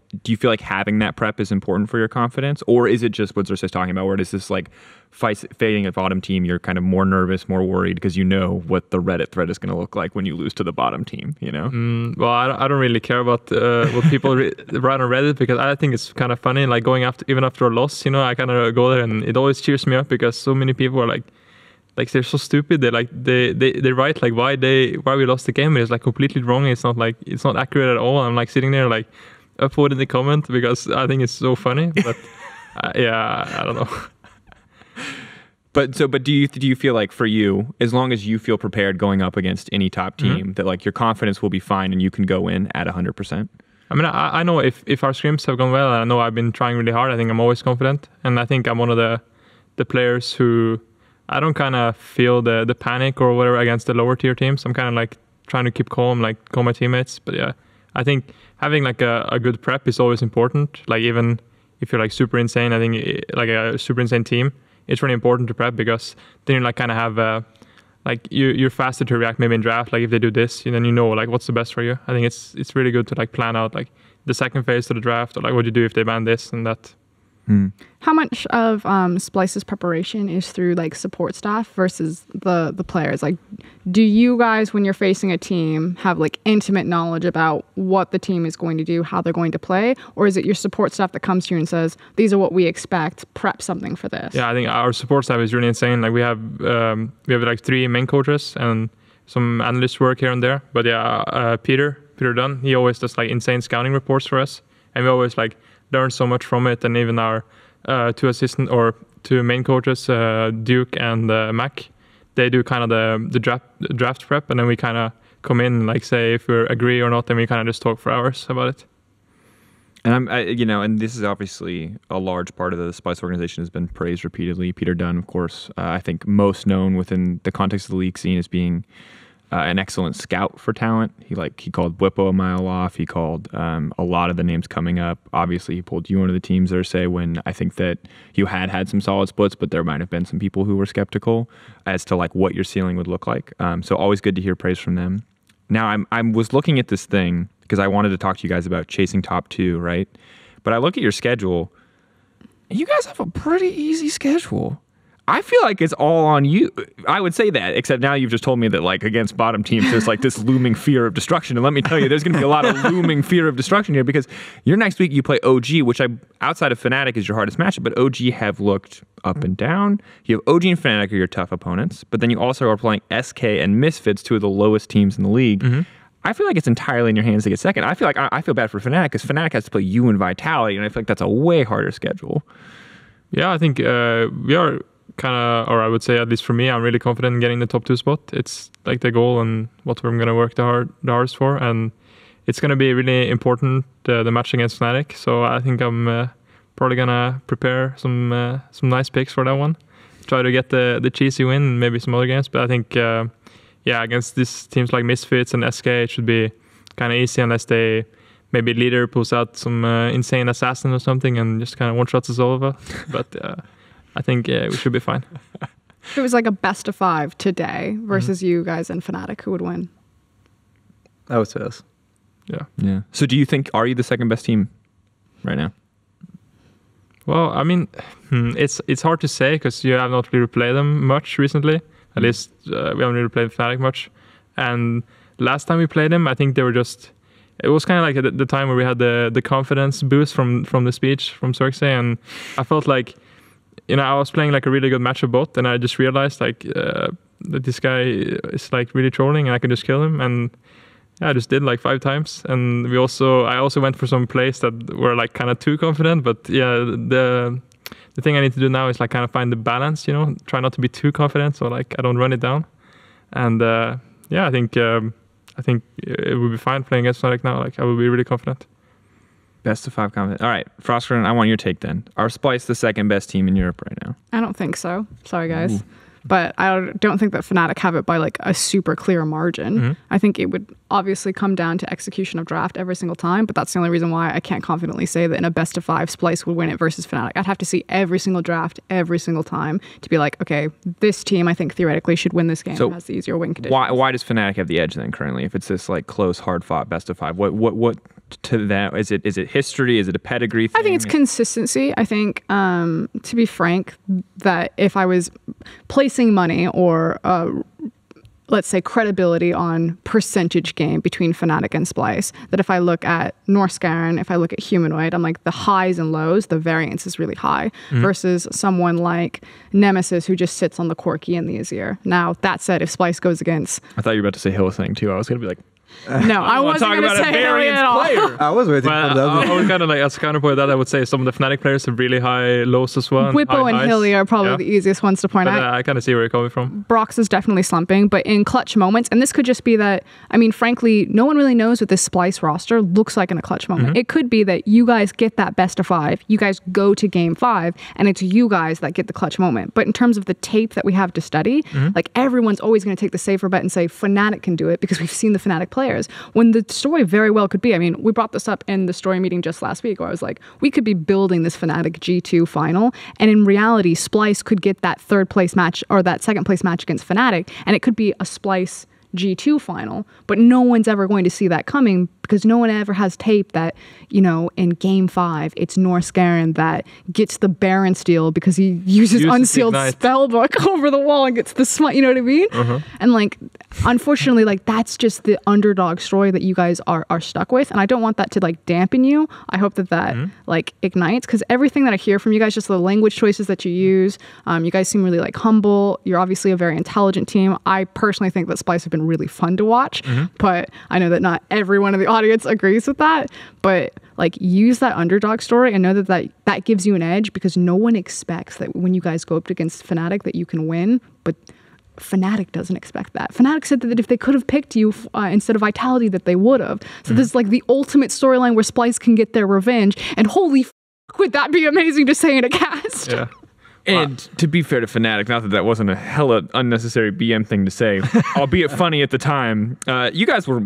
having that prep is important for your confidence, or is it just what Xerxe is talking about, where it is this like fading at bottom team, you're kind of more nervous, more worried because you know what the Reddit thread is going to look like when you lose to the bottom team, you know? Well, I don't really care about what people write on Reddit, because I think it's kind of funny, like going even after a loss, you know, I kind of go there and it always cheers me up because so many people are like they're so stupid. They write like why we lost the game. It's like completely wrong. It's not accurate at all. I'm like sitting there like upvoting the comment because I think it's so funny. But yeah, I don't know. But do you feel like for you, as long as you feel prepared going up against any top team, that like your confidence will be fine and you can go in at 100%? I mean, I know if our scrims have gone well, and I know I've been trying really hard, I think I'm always confident. And I think I'm one of the players who, I don't kind of feel the panic or whatever against the lower tier teams. I'm kind of like trying to keep calm, like calm my teammates. But yeah, I think having like a good prep is always important. Like even if you're like super insane, I think like a super insane team, it's really important to prep, because then you like kind of have like you're faster to react maybe in draft. Like if they do this, then you know like what's the best for you. I think it's really good to like plan out like the second phase to the draft, or like what you do if they ban this and that. How much of Splyce's preparation is through like support staff versus the players? Like, do you guys, when you're facing a team, have like intimate knowledge about what the team is going to do, how they're going to play, or is it your support staff that comes to you and says, "These are what we expect. Prep something for this"? Yeah, I think our support staff is really insane. Like we have like 3 main coaches and some analyst work here and there. But yeah, Peter Dunn, he always does like insane scouting reports for us, and we always like learn so much from it. And even our 2 main coaches, Duke and Mac, they do kind of the draft prep, and then we kind of come in and like say if we agree or not, then we kind of just talk for hours about it. And and this is obviously a large part of the Splyce organization has been praised repeatedly. Peter Dunn, of course, I think most known within the context of the league scene as being an excellent scout for talent. He called Whippo a mile off. He called a lot of the names coming up. Obviously, he pulled you into the teams Xerxe when I think that you had some solid splits, but there might have been some people who were skeptical as to like what your ceiling would look like. So always good to hear praise from them. Now I was looking at this thing because I wanted to talk to you guys about chasing top 2, right? But I look at your schedule, and you guys have a pretty easy schedule. I feel like it's all on you. I would say that, except now you've just told me that like against bottom teams, there's like this looming fear of destruction. And let me tell you, there's going to be a lot of looming fear of destruction here, because your next week you play OG, which outside of Fnatic is your hardest matchup, but OG have looked up and down. You have OG and Fnatic are your tough opponents, but then you also are playing SK and Misfits, 2 of the lowest teams in the league. I feel like it's entirely in your hands to get second. I feel bad for Fnatic, because Fnatic has to play you and Vitality, and I feel like that's a way harder schedule. Yeah, I think we are kind of, or I would say at least for me, I'm really confident in getting the top 2 spot. It's like the goal and what we're going to work the hardest for, and it's going to be really important, the match against Fnatic. So I think I'm probably going to prepare some nice picks for that one. Try to get the cheesy win and maybe some other games. But I think, against these teams like Misfits and SK, it should be kind of easy unless maybe leader pulls out some insane assassin or something and just kind of one-shots us all over. But I think we should be fine. If it was like a best of 5 today versus you guys and Fnatic, who would win? I would say yes. Yeah. So do you think, are you the second best team right now? Well, I mean, it's hard to say because you have not really played them much recently. At least we haven't really played Fnatic much. And last time we played them, I think they were just... It was kind of like at the time where we had the confidence boost from the speech from Xerxe, and I felt like, I was playing like a really good matchup bot, and I just realized like that this guy is like really trolling, and I can just kill him. And I just did like 5 times. And I also went for some plays that were like kind of too confident. But yeah, the thing I need to do now is like kind of find the balance, try not to be too confident, so like I don't run it down. And I think it would be fine playing against Fnatic now. Like I would be really confident. Best of 5 confident. All right, Froskurinn, I want your take then. Are Splyce the second best team in Europe right now? I don't think so. Sorry, guys. Ooh. But I don't think that Fnatic have it by like a super clear margin. I think it would obviously come down to execution of draft every single time, but that's the only reason why I can't confidently say that in a best of 5, Splyce would win it versus Fnatic. I'd have to see every single draft every single time to be like, okay, this team I think theoretically should win this game. So has the easier win conditions. Why does Fnatic have the edge then currently if it's this like close, hard fought best of 5? What to that? Is it history? Is it a pedigree thing? I think it's consistency. I think, to be frank, that if I was placing money or let's say credibility on percentage game between Fnatic and Splyce, that if I look at Norskeren, if I look at Humanoid, I'm like the highs and lows, the variance is really high versus someone like Nemesis who just sits on the Corki and the Azir. Now, that said, if Splyce goes against... I thought you were about to say Hillsang too. I was going to be like... No, I wasn't going to say Hilliard at all. player. I was waiting Well, for that. I was kind of like, as a counterpoint that, I would say some of the Fnatic players have really high lows as well. Whippo and highs. Hilly are probably Yeah. the easiest ones to point But out. I kind of see where you're coming from. Brox is definitely slumping, but in clutch moments, and this could just be that, I mean, frankly, no one really knows what this Splyce roster looks like in a clutch moment. It could be that you guys get that best of 5, you guys go to game 5, and it's you guys that get the clutch moment. But in terms of the tape that we have to study, like everyone's always going to take the safer bet and say Fnatic can do it because we've seen the Fnatic players. When the story very well could be, I mean, we brought this up in the story meeting just last week where I was like, we could be building this Fnatic G2 final, and in reality, Splyce could get that 3rd place match or that 2nd place match against Fnatic, and it could be a Splyce G2 final, but no one's ever going to see that coming because no one ever has tape that, you know, in game 5, it's Norskeren that gets the Baron steal because he uses unsealed spellbook over the wall and gets the smite, you know what I mean? And like, unfortunately, like that's just the underdog story that you guys are stuck with. And I don't want that to like dampen you. I hope that like ignites, because everything that I hear from you guys, just the language choices that you use, you guys seem really like humble. You're obviously a very intelligent team. I personally think that Splyce have been really fun to watch, but I know that not everyone in the audience agrees with that. But like, use that underdog story and know that gives you an edge, because no one expects that when you guys go up against Fnatic that you can win, but Fnatic doesn't expect that. Fnatic said that if they could have picked you instead of Vitality, that they would have. So this is like the ultimate storyline where Splyce can get their revenge, and holy would that be amazing to say in a cast. Yeah. And to be fair to Fnatic, not that that wasn't a hella unnecessary BM thing to say, albeit funny at the time, you guys were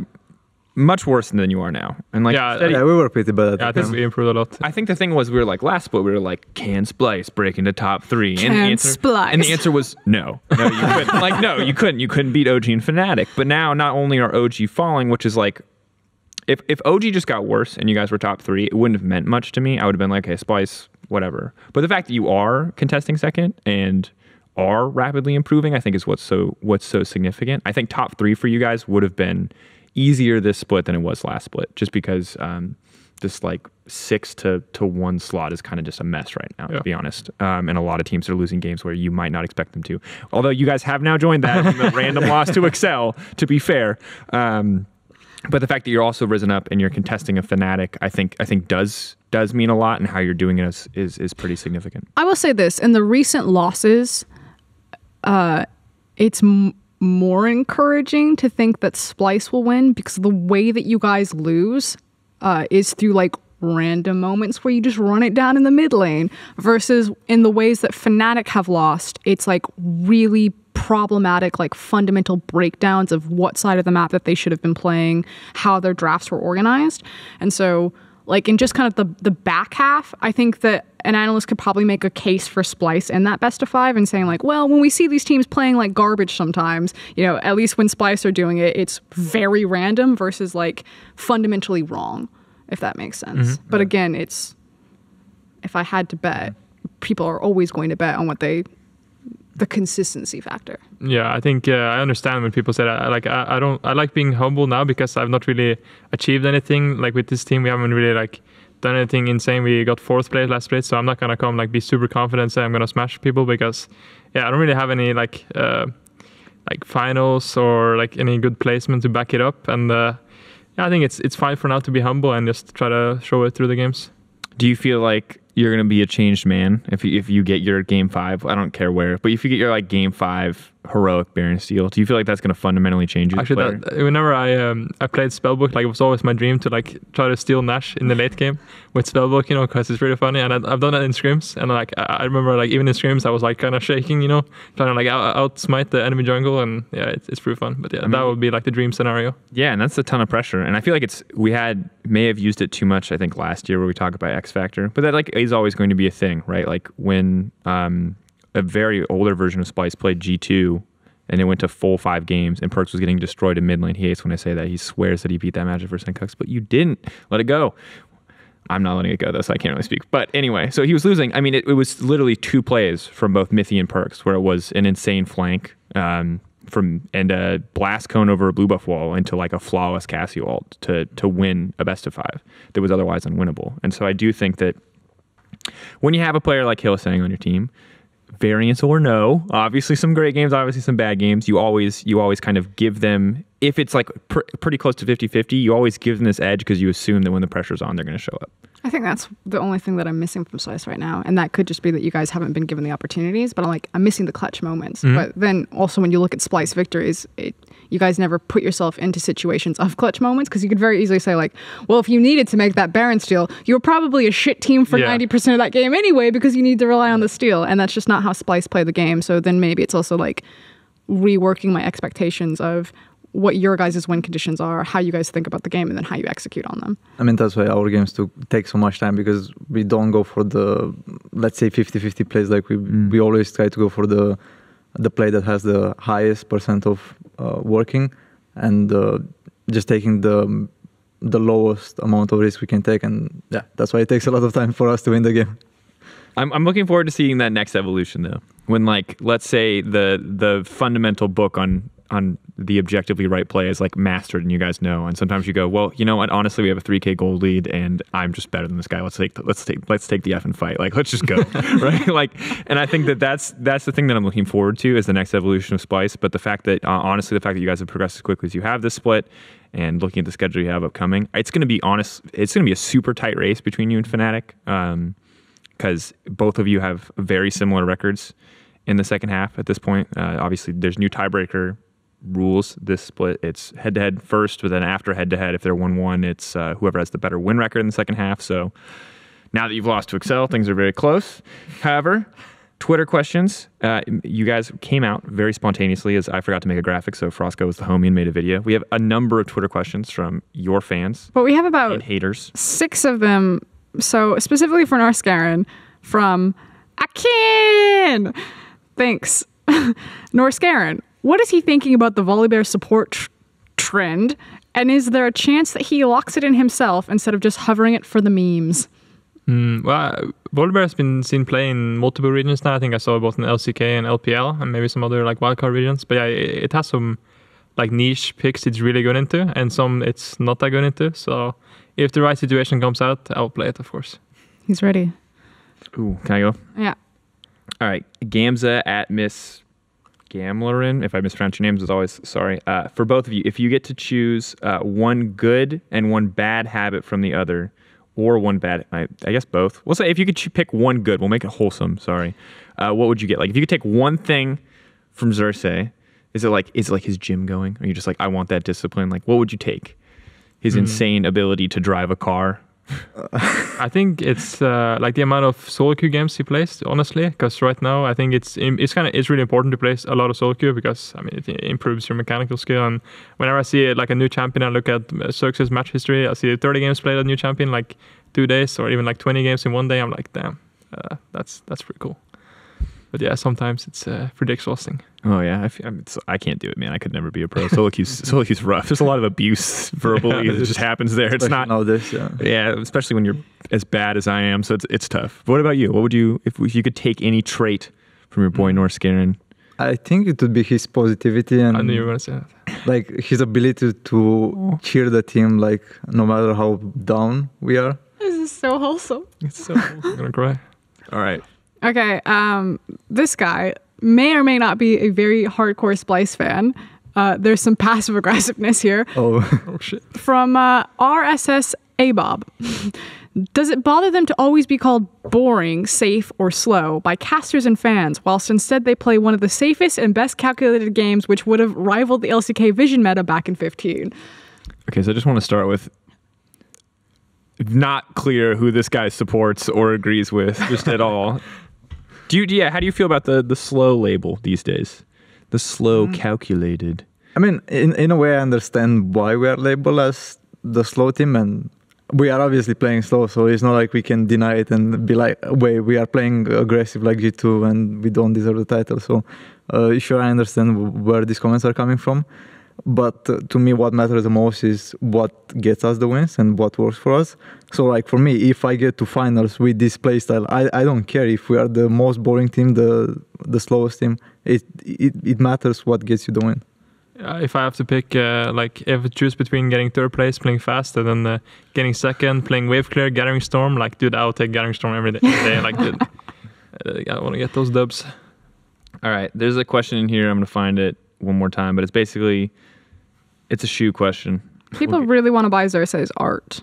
much worse than you are now. And like, Yeah, Steady, Yeah, we were pretty bad at I it. think we improved a lot. I think the thing was, we were like last split, we were like, can Splyce break into top 3? Can Splyce? And the answer was no. No, you couldn't. Like, no, you couldn't. You couldn't beat OG and Fnatic. But now, not only are OG falling, which is like, if OG just got worse and you guys were top 3, it wouldn't have meant much to me. I would have been like, hey, Splyce, whatever. But the fact that you are contesting second and are rapidly improving, I think is what's so significant. I think top 3 for you guys would have been easier this split than it was last split, just because this like 6 to 1 slot is kind of just a mess right now, to be honest. And a lot of teams are losing games where you might not expect them to. Although you guys have now joined that in the random loss to Excel, to be fair. But the fact that you're also risen up and you're contesting a Fnatic, I think does mean a lot, and how you're doing it is pretty significant. I will say this: in the recent losses, it's more encouraging to think that Splyce will win, because the way that you guys lose is through like random moments where you just run it down in the mid lane, versus in the ways that Fnatic have lost, it's like really problematic, like fundamental breakdowns of what side of the map that they should have been playing, how their drafts were organized. And so like in just kind of the back half, I think that an analyst could probably make a case for Splyce in that best of 5 and saying like, well, when we see these teams playing like garbage sometimes, you know, at least when Splyce are doing it, it's very random versus like fundamentally wrong, if that makes sense. But again, it's, if I had to bet, people are always going to bet on what the consistency factor. Yeah, I think I understand when people say that. I like being humble now, because I've not really achieved anything. Like with this team, we haven't really like done anything insane. We got 4th place last split, so I'm not gonna come like be super confident and say I'm gonna smash people, because I don't really have any like finals or like any good placement to back it up. And I think it's fine for now to be humble and just try to show it through the games. Do you feel like you're going to be a changed man if you get your game 5? I don't care where, but if you get your like game 5 heroic Baron steal, do you feel like that's going to fundamentally change you? Actually, whenever I played Spellbook, like it was always my dream to like try to steal Nash in the late game with Spellbook, you know, because it's really funny. And I've done that in Scrims, and like I remember like even in Scrims I was like kind of shaking, you know, trying to like out smite the enemy jungle, and yeah, it's pretty fun. But yeah, that would be like the dream scenario. Yeah, and that's a ton of pressure. And I feel like we may have used it too much, I think, last year where we talked about X Factor, but that like is always going to be a thing, right? Like when a very older version of Splyce played G2 and it went to full 5 games and Perks was getting destroyed in mid lane. He hates when I say that. He swears that he beat that match versus Cucks, but you didn't let it go. I'm not letting it go though, so I can't really speak. But anyway, so he was losing. I mean, it was literally 2 plays from both Mithy and Perks where it was an insane flank and a blast cone over a blue buff wall into like a flawless Cassio ult to win a best of 5 that was otherwise unwinnable. And so I do think that when you have a player like Xerxe on your team, variance or no. Obviously some great games, obviously some bad games. You always kind of give them, if it's like pretty close to 50-50, you always give them this edge because you assume that when the pressure's on, they're going to show up. I think that's the only thing that I'm missing from Splyce right now. And that could just be that you guys haven't been given the opportunities, but I'm missing the clutch moments. But then also when you look at Splyce victories, you guys never put yourself into situations of clutch moments, because you could very easily say like, well, if you needed to make that Baron steal, you were probably a shit team for 90% of that game anyway, because you need to rely on the steal. And that's just not how Splyce play the game. So then maybe it's also like reworking my expectations of what your guys' win conditions are, how you guys think about the game, and then how you execute on them. I mean, that's why our games take so much time, because we don't go for the, let's say, 50-50 plays. Like we always try to go for the play that has the highest percent of working, and just taking the lowest amount of risk we can take. And yeah, that's why it takes a lot of time for us to win the game. I'm looking forward to seeing that next evolution, though. When, like, let's say the fundamental book on the objectively right play is like mastered, and you guys know, and sometimes you go, well, you know what, honestly, we have a 3K gold lead and I'm just better than this guy. Let's take the effing fight. Like, let's just go. Right? Like, and I think that's the thing that I'm looking forward to, is the next evolution of Splyce. But the fact that honestly, the fact that you guys have progressed as quickly as you have this split, and looking at the schedule you have upcoming, it's going to be a super tight race between you and Fnatic, because both of you have very similar records in the second half at this point. Obviously, there's new tiebreaker rules this split. It's head-to-head first, but then after head-to-head, if they're 1-1, it's whoever has the better win record in the second half. So now that you've lost to Excel, things are very close. However, Twitter questions. You guys came out very spontaneously, as I forgot to make a graphic, so Frosco was the homie and made a video. We have a number of Twitter questions from your fans. But we have about haters. 6 of them. So specifically for Norskeren, from Akin. Thanks. Norskeren, what is he thinking about the Volibear support trend? And is there a chance that he locks it in himself instead of just hovering it for the memes? Well, Volibear has been seen playing in multiple regions now. I think I saw both in LCK and LPL, and maybe some other like wildcard regions. But yeah, it has some like niche picks it's really good into, and some it's not that good into. So if the right situation comes out, I'll play it, of course. He's ready. Ooh, can I go? Yeah. All right. Gamza at Miss Gamlerin, if I mispronounce your names, as always, sorry. For both of you, if you get to choose one good and one bad habit from the other, or one bad, I guess both. We'll say if you could pick one good, we'll make it wholesome, sorry. What would you get? Like, if you could take one thing from Xerxe, is it like his gym going? Or are you just like, I want that discipline? Like, what would you take? His insane ability to drive a car? I think it's like the amount of solo queue games he plays, honestly, because right now I think it's really important to play a lot of solo queue, because I mean it improves your mechanical skill. And whenever I see like a new champion, I look at Xerxe's match history, I see 30 games played a new champion like 2 days, or even like 20 games in 1 day. I'm like, damn, that's pretty cool. But yeah, sometimes it's pretty exhausting. Oh yeah, I can't do it, man. I could never be a pro. Solo queue's rough. There's a lot of abuse verbally that just happens there. It's not nowadays. Yeah, especially when you're as bad as I am. So it's tough. But what about you? What would you, if you could take any trait from your boy Norskeren? I think it would be his positivity, and I knew you were gonna say that. Like his ability to cheer the team, like no matter how down we are. This is so wholesome. It's so wholesome. I'm gonna cry. All right. Okay, this guy may or may not be a very hardcore Splyce fan. There's some passive aggressiveness here. Oh shit. From RSS Abob. Does it bother them to always be called boring, safe, or slow by casters and fans, whilst instead they play one of the safest and best calculated games which would have rivaled the LCK Vision meta back in 15? Okay, so I just want to start with not clear who this guy supports or agrees with just at all. How do you feel about the slow label these days? The slow calculated. I mean, in a way, I understand why we are labeled as the slow team, and we are obviously playing slow, so it's not like we can deny it and be like, wait, we are playing aggressive like G2 and we don't deserve the title. So sure, I understand where these comments are coming from. But to me, what matters the most is what gets us the wins and what works for us. So like for me, if I get to finals with this playstyle, I don't care if we are the most boring team, the slowest team. It matters what gets you the win. If I have to pick, like if I choose between getting third place, playing fast, and then getting second, playing wave clear, gathering storm, like dude, I'll take gathering storm every day. Like dude, I want to get those dubs. All right, there's a question in here. I'm going to find it one more time, but it's a shoe question. People really want to buy Xerxe's art.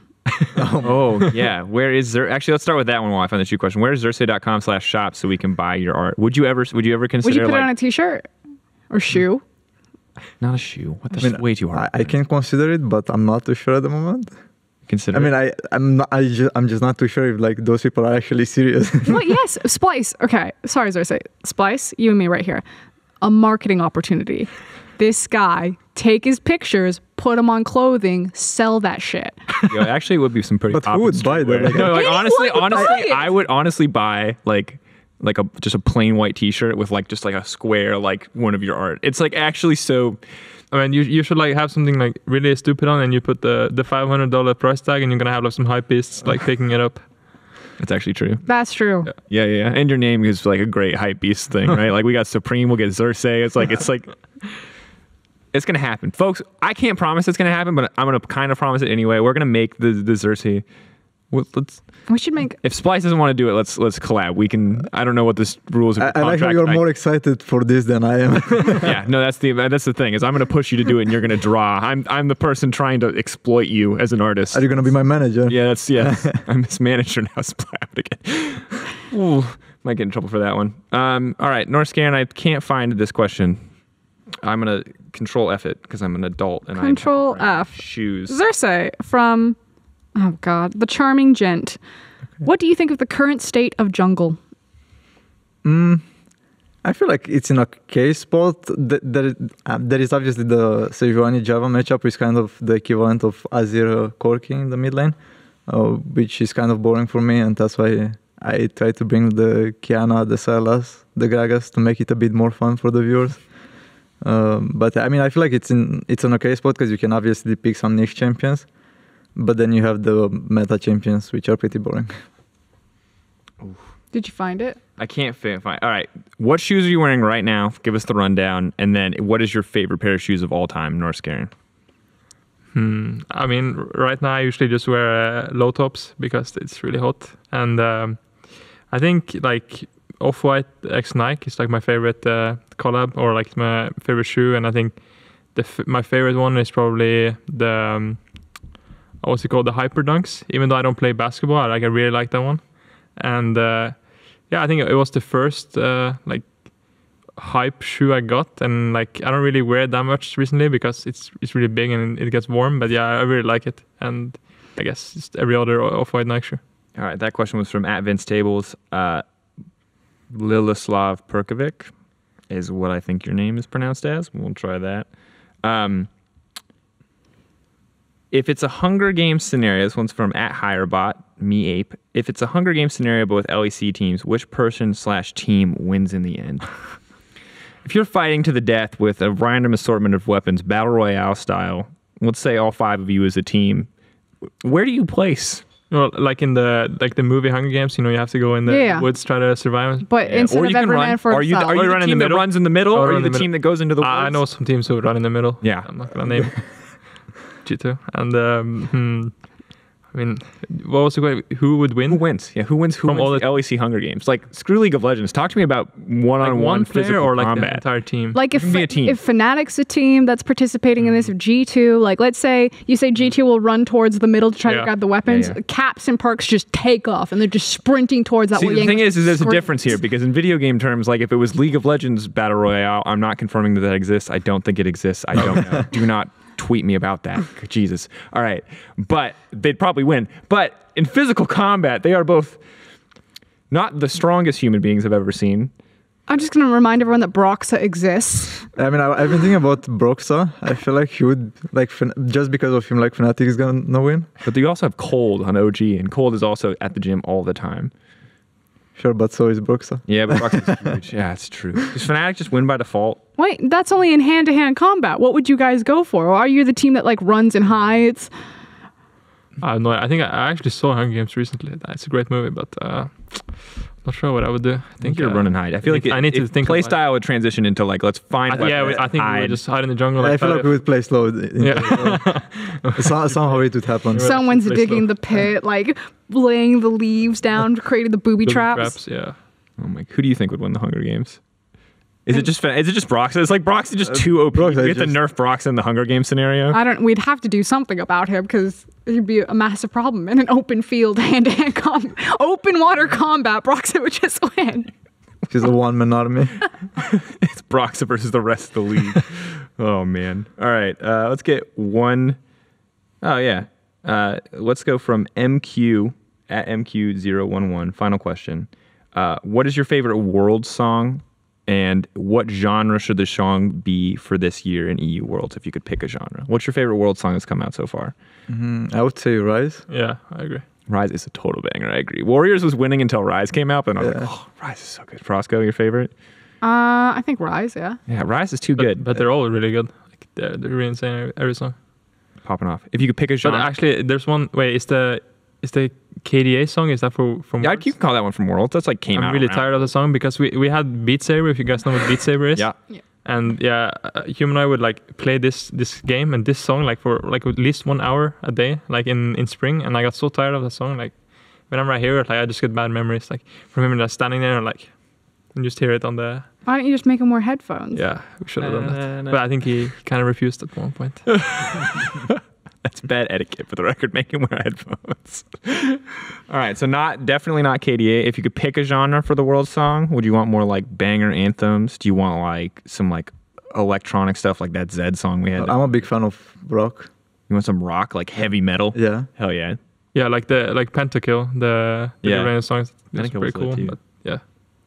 Oh, yeah. Where is Xerxe? Actually, let's start with that one while I find the shoe question. Where is Xerxe.com/shop so we can buy your art? Would you ever consider Would you put it on a t-shirt or shoe? Not a shoe. What the way too hard. I can consider it, but I'm not too sure at the moment. Consider. I mean, I'm just not too sure if like those people are actually serious. Well, yes, Splyce. Okay, sorry, Xerxe. Splyce, you and me right here. A marketing opportunity. This guy, take his pictures, put them on clothing, sell that shit. Yo, actually, it would be some pretty. But who would buy that? Like, no, like honestly, buy it. I would honestly buy like just a plain white T-shirt with like just like a square like one of your art. It's like actually so. I mean, you should like have something like really stupid on, and you put the $500 price tag, and you're gonna have like some hype beasts like picking it up. It's actually true. That's true. Yeah. And your name is like a great hype beast thing, right? Like we got Supreme, we'll get Xerxe. It's like it's gonna happen, folks. I can't promise it's gonna happen, but I'm gonna kind of promise it anyway. We're gonna make the Xerxe. We should make. If Splyce doesn't want to do it, let's collab. We can. I don't know what the rules of I like how contract. you're more excited for this than I am. Yeah, no, that's the thing is I'm going to push you to do it, and you're going to draw. I'm the person trying to exploit you as an artist. Are you gonna be my manager? Yeah, I'm his manager now. Splat again. Ooh, might get in trouble for that one. All right, Norskeren, I can't find this question. I'm gonna Control F it because I'm an adult and Control I'm F. Shoes. Xerxe from, oh God, the charming gent. Okay. What do you think of the current state of jungle? I feel like it's in a okay spot. There is obviously the Sejuani Java matchup, which is kind of the equivalent of Azir Corki in the mid lane, which is kind of boring for me, and that's why I try to bring the Kiana, the Sylas, the Gragas to make it a bit more fun for the viewers. But I mean, I feel like it's an okay spot because you can obviously pick some niche champions, but then you have the meta champions, which are pretty boring. Did you find it? I can't find. All right, what shoes are you wearing right now? Give us the rundown, and then what is your favorite pair of shoes of all time, Norskeren? I mean, right now I usually just wear low tops because it's really hot, and I think like Off-White X Nike is like my favorite collab or like my favorite shoe, and I think my favorite one is probably the what's it called, the Hyper Dunks. Even though I don't play basketball, I really like that one, and yeah, I think it was the first like hype shoe I got, and like I don't really wear it that much recently because it's really big and it gets warm. But yeah, I really like it, and I guess just every other Off-White Nike shoe. All right, that question was from @VinceTables. Lilislav Perkovic is what I think your name is pronounced as. We'll try that. If it's a Hunger Games scenario, this one's from @HireBot, MeApe. If it's a Hunger Games scenario but with LEC teams, which person/team wins in the end? If you're fighting to the death with a random assortment of weapons, Battle Royale style, let's say all 5 of you as a team, where do you place? Well, like in the movie Hunger Games, you have to go in the woods, try to survive. But instead of every man for himself. Are you the team that runs in the middle, or are you the team that goes into the woods? I know some teams who run in the middle. Yeah. I'm not going to name G2. And I mean, what was the question? Who would win? Who wins? Yeah, who wins from all the LEC Hunger Games? Like, screw League of Legends. Talk to me about one-on-one physical or like combat. the entire team. Like if Fnatic's a team that's participating in this, if G2, like let's say you say G2 will run towards the middle to try to grab the weapons, Caps and Perks just take off and they're just sprinting towards that. See, the thing is there's a difference here because in video game terms, like if it was League of Legends Battle Royale, I'm not confirming that exists. I don't think it exists. I don't know. Do not tweet me about that. Jesus. All right. But they'd probably win. But in physical combat, they are both not the strongest human beings I've ever seen. I'm just going to remind everyone that Broxah exists. I mean, I've been thinking about Broxah. I feel like he would, like, just because of him, like, Fnatic is going to win. But you also have Cold on OG, and Cold is also at the gym all the time. Sure, but so is Broxah. Yeah, but Broxah's huge. Yeah, it's true. Does Fnatic just win by default? Wait, that's only in hand-to-hand combat. What would you guys go for? Or are you the team that, like, runs and hides? No, I think I actually saw Hunger Games recently. It's a great movie, but not sure what I would do. I think you're run and hide. I feel like I need to think. Play style would transition into like let's find. I think we would just hide in the jungle. I feel like we would play slow. Somehow it would happen. Someone's digging the pit, like laying the leaves down, creating the booby traps. Yeah. Oh my! Who do you think would win the Hunger Games? Is it just Broxah? It's like Broxah just too OP. Broxah We have to nerf Broxah in the Hunger Games scenario. We'd have to do something about him because it'd be a massive problem in an open field hand-to-hand open water combat. Broxah would just win. She's a one-man army. It's Broxah versus the rest of the league. Oh man! All right, let's get one. Oh yeah, let's go from MQ at MQ011. Final question: what is your favorite world song? And what genre should the song be for this year in EU Worlds, if you could pick a genre? What's your favorite world song that's come out so far? I would say Rise. Yeah, I agree. Rise is a total banger, I agree. Warriors was winning until Rise came out, but I was like, oh, Rise is so good. Frosco, your favorite? I think Rise, yeah. Yeah, Rise is too good. But they're all really good. Like, they're really insane, every song. Popping off. If you could pick a genre. But actually, there's one, wait, is the KDA song, is that from Yeah, Worlds? you can call that one from Worlds. That's like came out. I'm really around. tired of the song because we had Beat Saber, if you guys know what Beat Saber is. Yeah. And yeah, Hugh and I would like play this game and this song like for like at least 1 hour a day, like in spring. And I got so tired of the song. Like whenever I hear it, like I just get bad memories. Like from him just standing there and like and just hear it on the. Why don't you just make him wear headphones? Yeah, we should have done that. But I think he kind of refused at one point. That's bad etiquette for the record, making wear headphones. All right, so definitely not KDA. If you could pick a genre for the world song, would you want more like banger anthems? Do you want like some like electronic stuff like that Zed song we had? I'm a big fan of rock. You want some rock, like heavy metal? Yeah. Hell yeah. Yeah, like Pentakill, the Ukrainian songs. That's Pentakill pretty was lit cool. too. But yeah.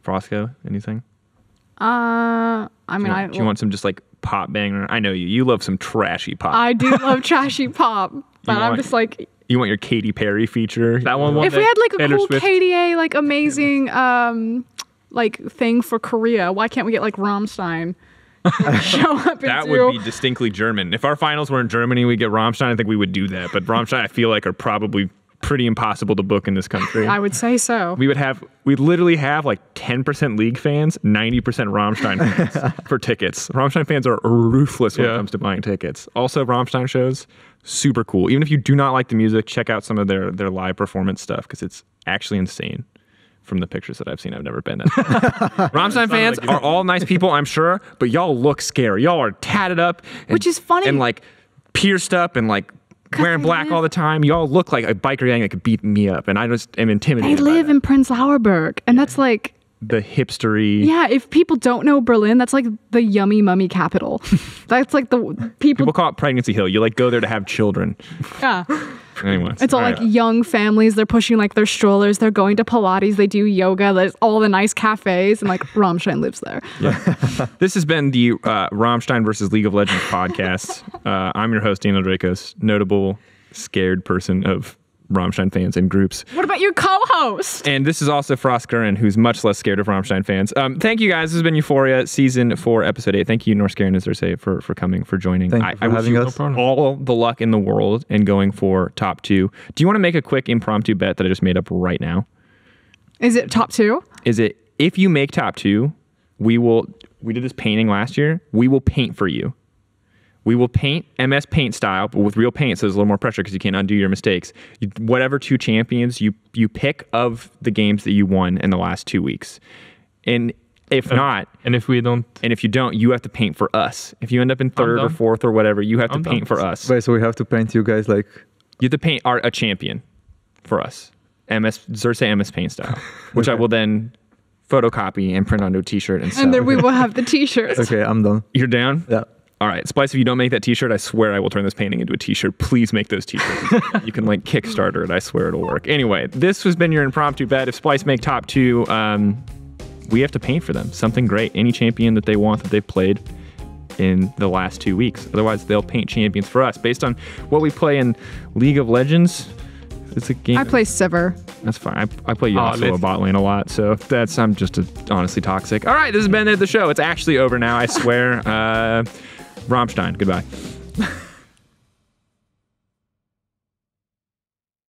Frosco, anything? I mean, Do you want some just like pop banger? I know you love some trashy pop. I do love trashy pop, but I'm just like, You want your Katy Perry feature? That one. if we had like a Taylor cool Swift. KDA, like amazing, like thing for Korea, why can't we get like Rammstein show up? That would be distinctly German. If our finals were in Germany, we get Rammstein. I think we would do that. But Rammstein, I feel like, are probably pretty impossible to book in this country. I would say so. We'd literally have like 10% League fans, 90% Rammstein fans for tickets. Rammstein fans are ruthless when it comes to buying tickets. Also, Rammstein shows, super cool. Even if you do not like the music, check out some of their live performance stuff because it's actually insane. From the pictures that I've seen, I've never been there. Rammstein fans are all nice people, I'm sure, but y'all look scary. Y'all are tatted up, Which is funny. and like pierced up, and like wearing black all the time. Y'all look like a biker gang that could beat me up, and I just am They intimidated. live in Prenzlauer Berg, and that's like, the hipstery. yeah, if people don't know Berlin, that's like the yummy mummy capital. That's like the people. People call it Pregnancy Hill. You like go there to have children. Yeah. Anyway, It's all like young families. They're pushing like their strollers. They're going to Pilates. They do yoga. There's all the nice cafes, and like Rammstein lives there. This has been the Rammstein versus League of Legends podcast. I'm your host, Daniel Drakos, notable scared person of Rammstein fans and groups. What about your co-host? And this is also Froskurinn, who's much less scared of Rammstein fans. Thank you guys. This has been EUphoria Season 4, Episode 8. Thank you, Norskeren and Xerxe, for coming, for joining. Thank you for having us. I wish you all the luck in the world and going for top 2. Do you want to make a quick impromptu bet that I just made up right now? Is it top 2? Is it, if you make top 2, we did this painting last year, we will paint for you. We will paint MS Paint style, but with real paint, so there's a little more pressure because you can't undo your mistakes. Whatever 2 champions you pick of the games that you won in the last 2 weeks. And if not... And if we don't... And if you don't, you have to paint for us. If you end up in 3rd or 4th or whatever, you have to paint for us. Wait, so we have to paint you guys like... You have to paint a champion for us. Xerxe MS Paint style, which I will then photocopy and print onto a t-shirt and sell. And then we will have the t-shirts. Okay, I'm done. You're down? Yeah. All right, Splyce, if you don't make that t-shirt, I swear I will turn this painting into a t-shirt. Please make those t-shirts. You can like Kickstarter it. I swear it'll work. Anyway, this has been your impromptu bet. If Splyce make top 2, we have to paint for them. Something great. Any champion that they want that they've played in the last 2 weeks. Otherwise, they'll paint champions for us. Based on what we play in League of Legends, it's a game. I play Sivir. That's fine. I play Yasuo bot lane a lot, so I'm just honestly toxic. All right, this has been the show. It's actually over now, I swear. Rammstein, goodbye.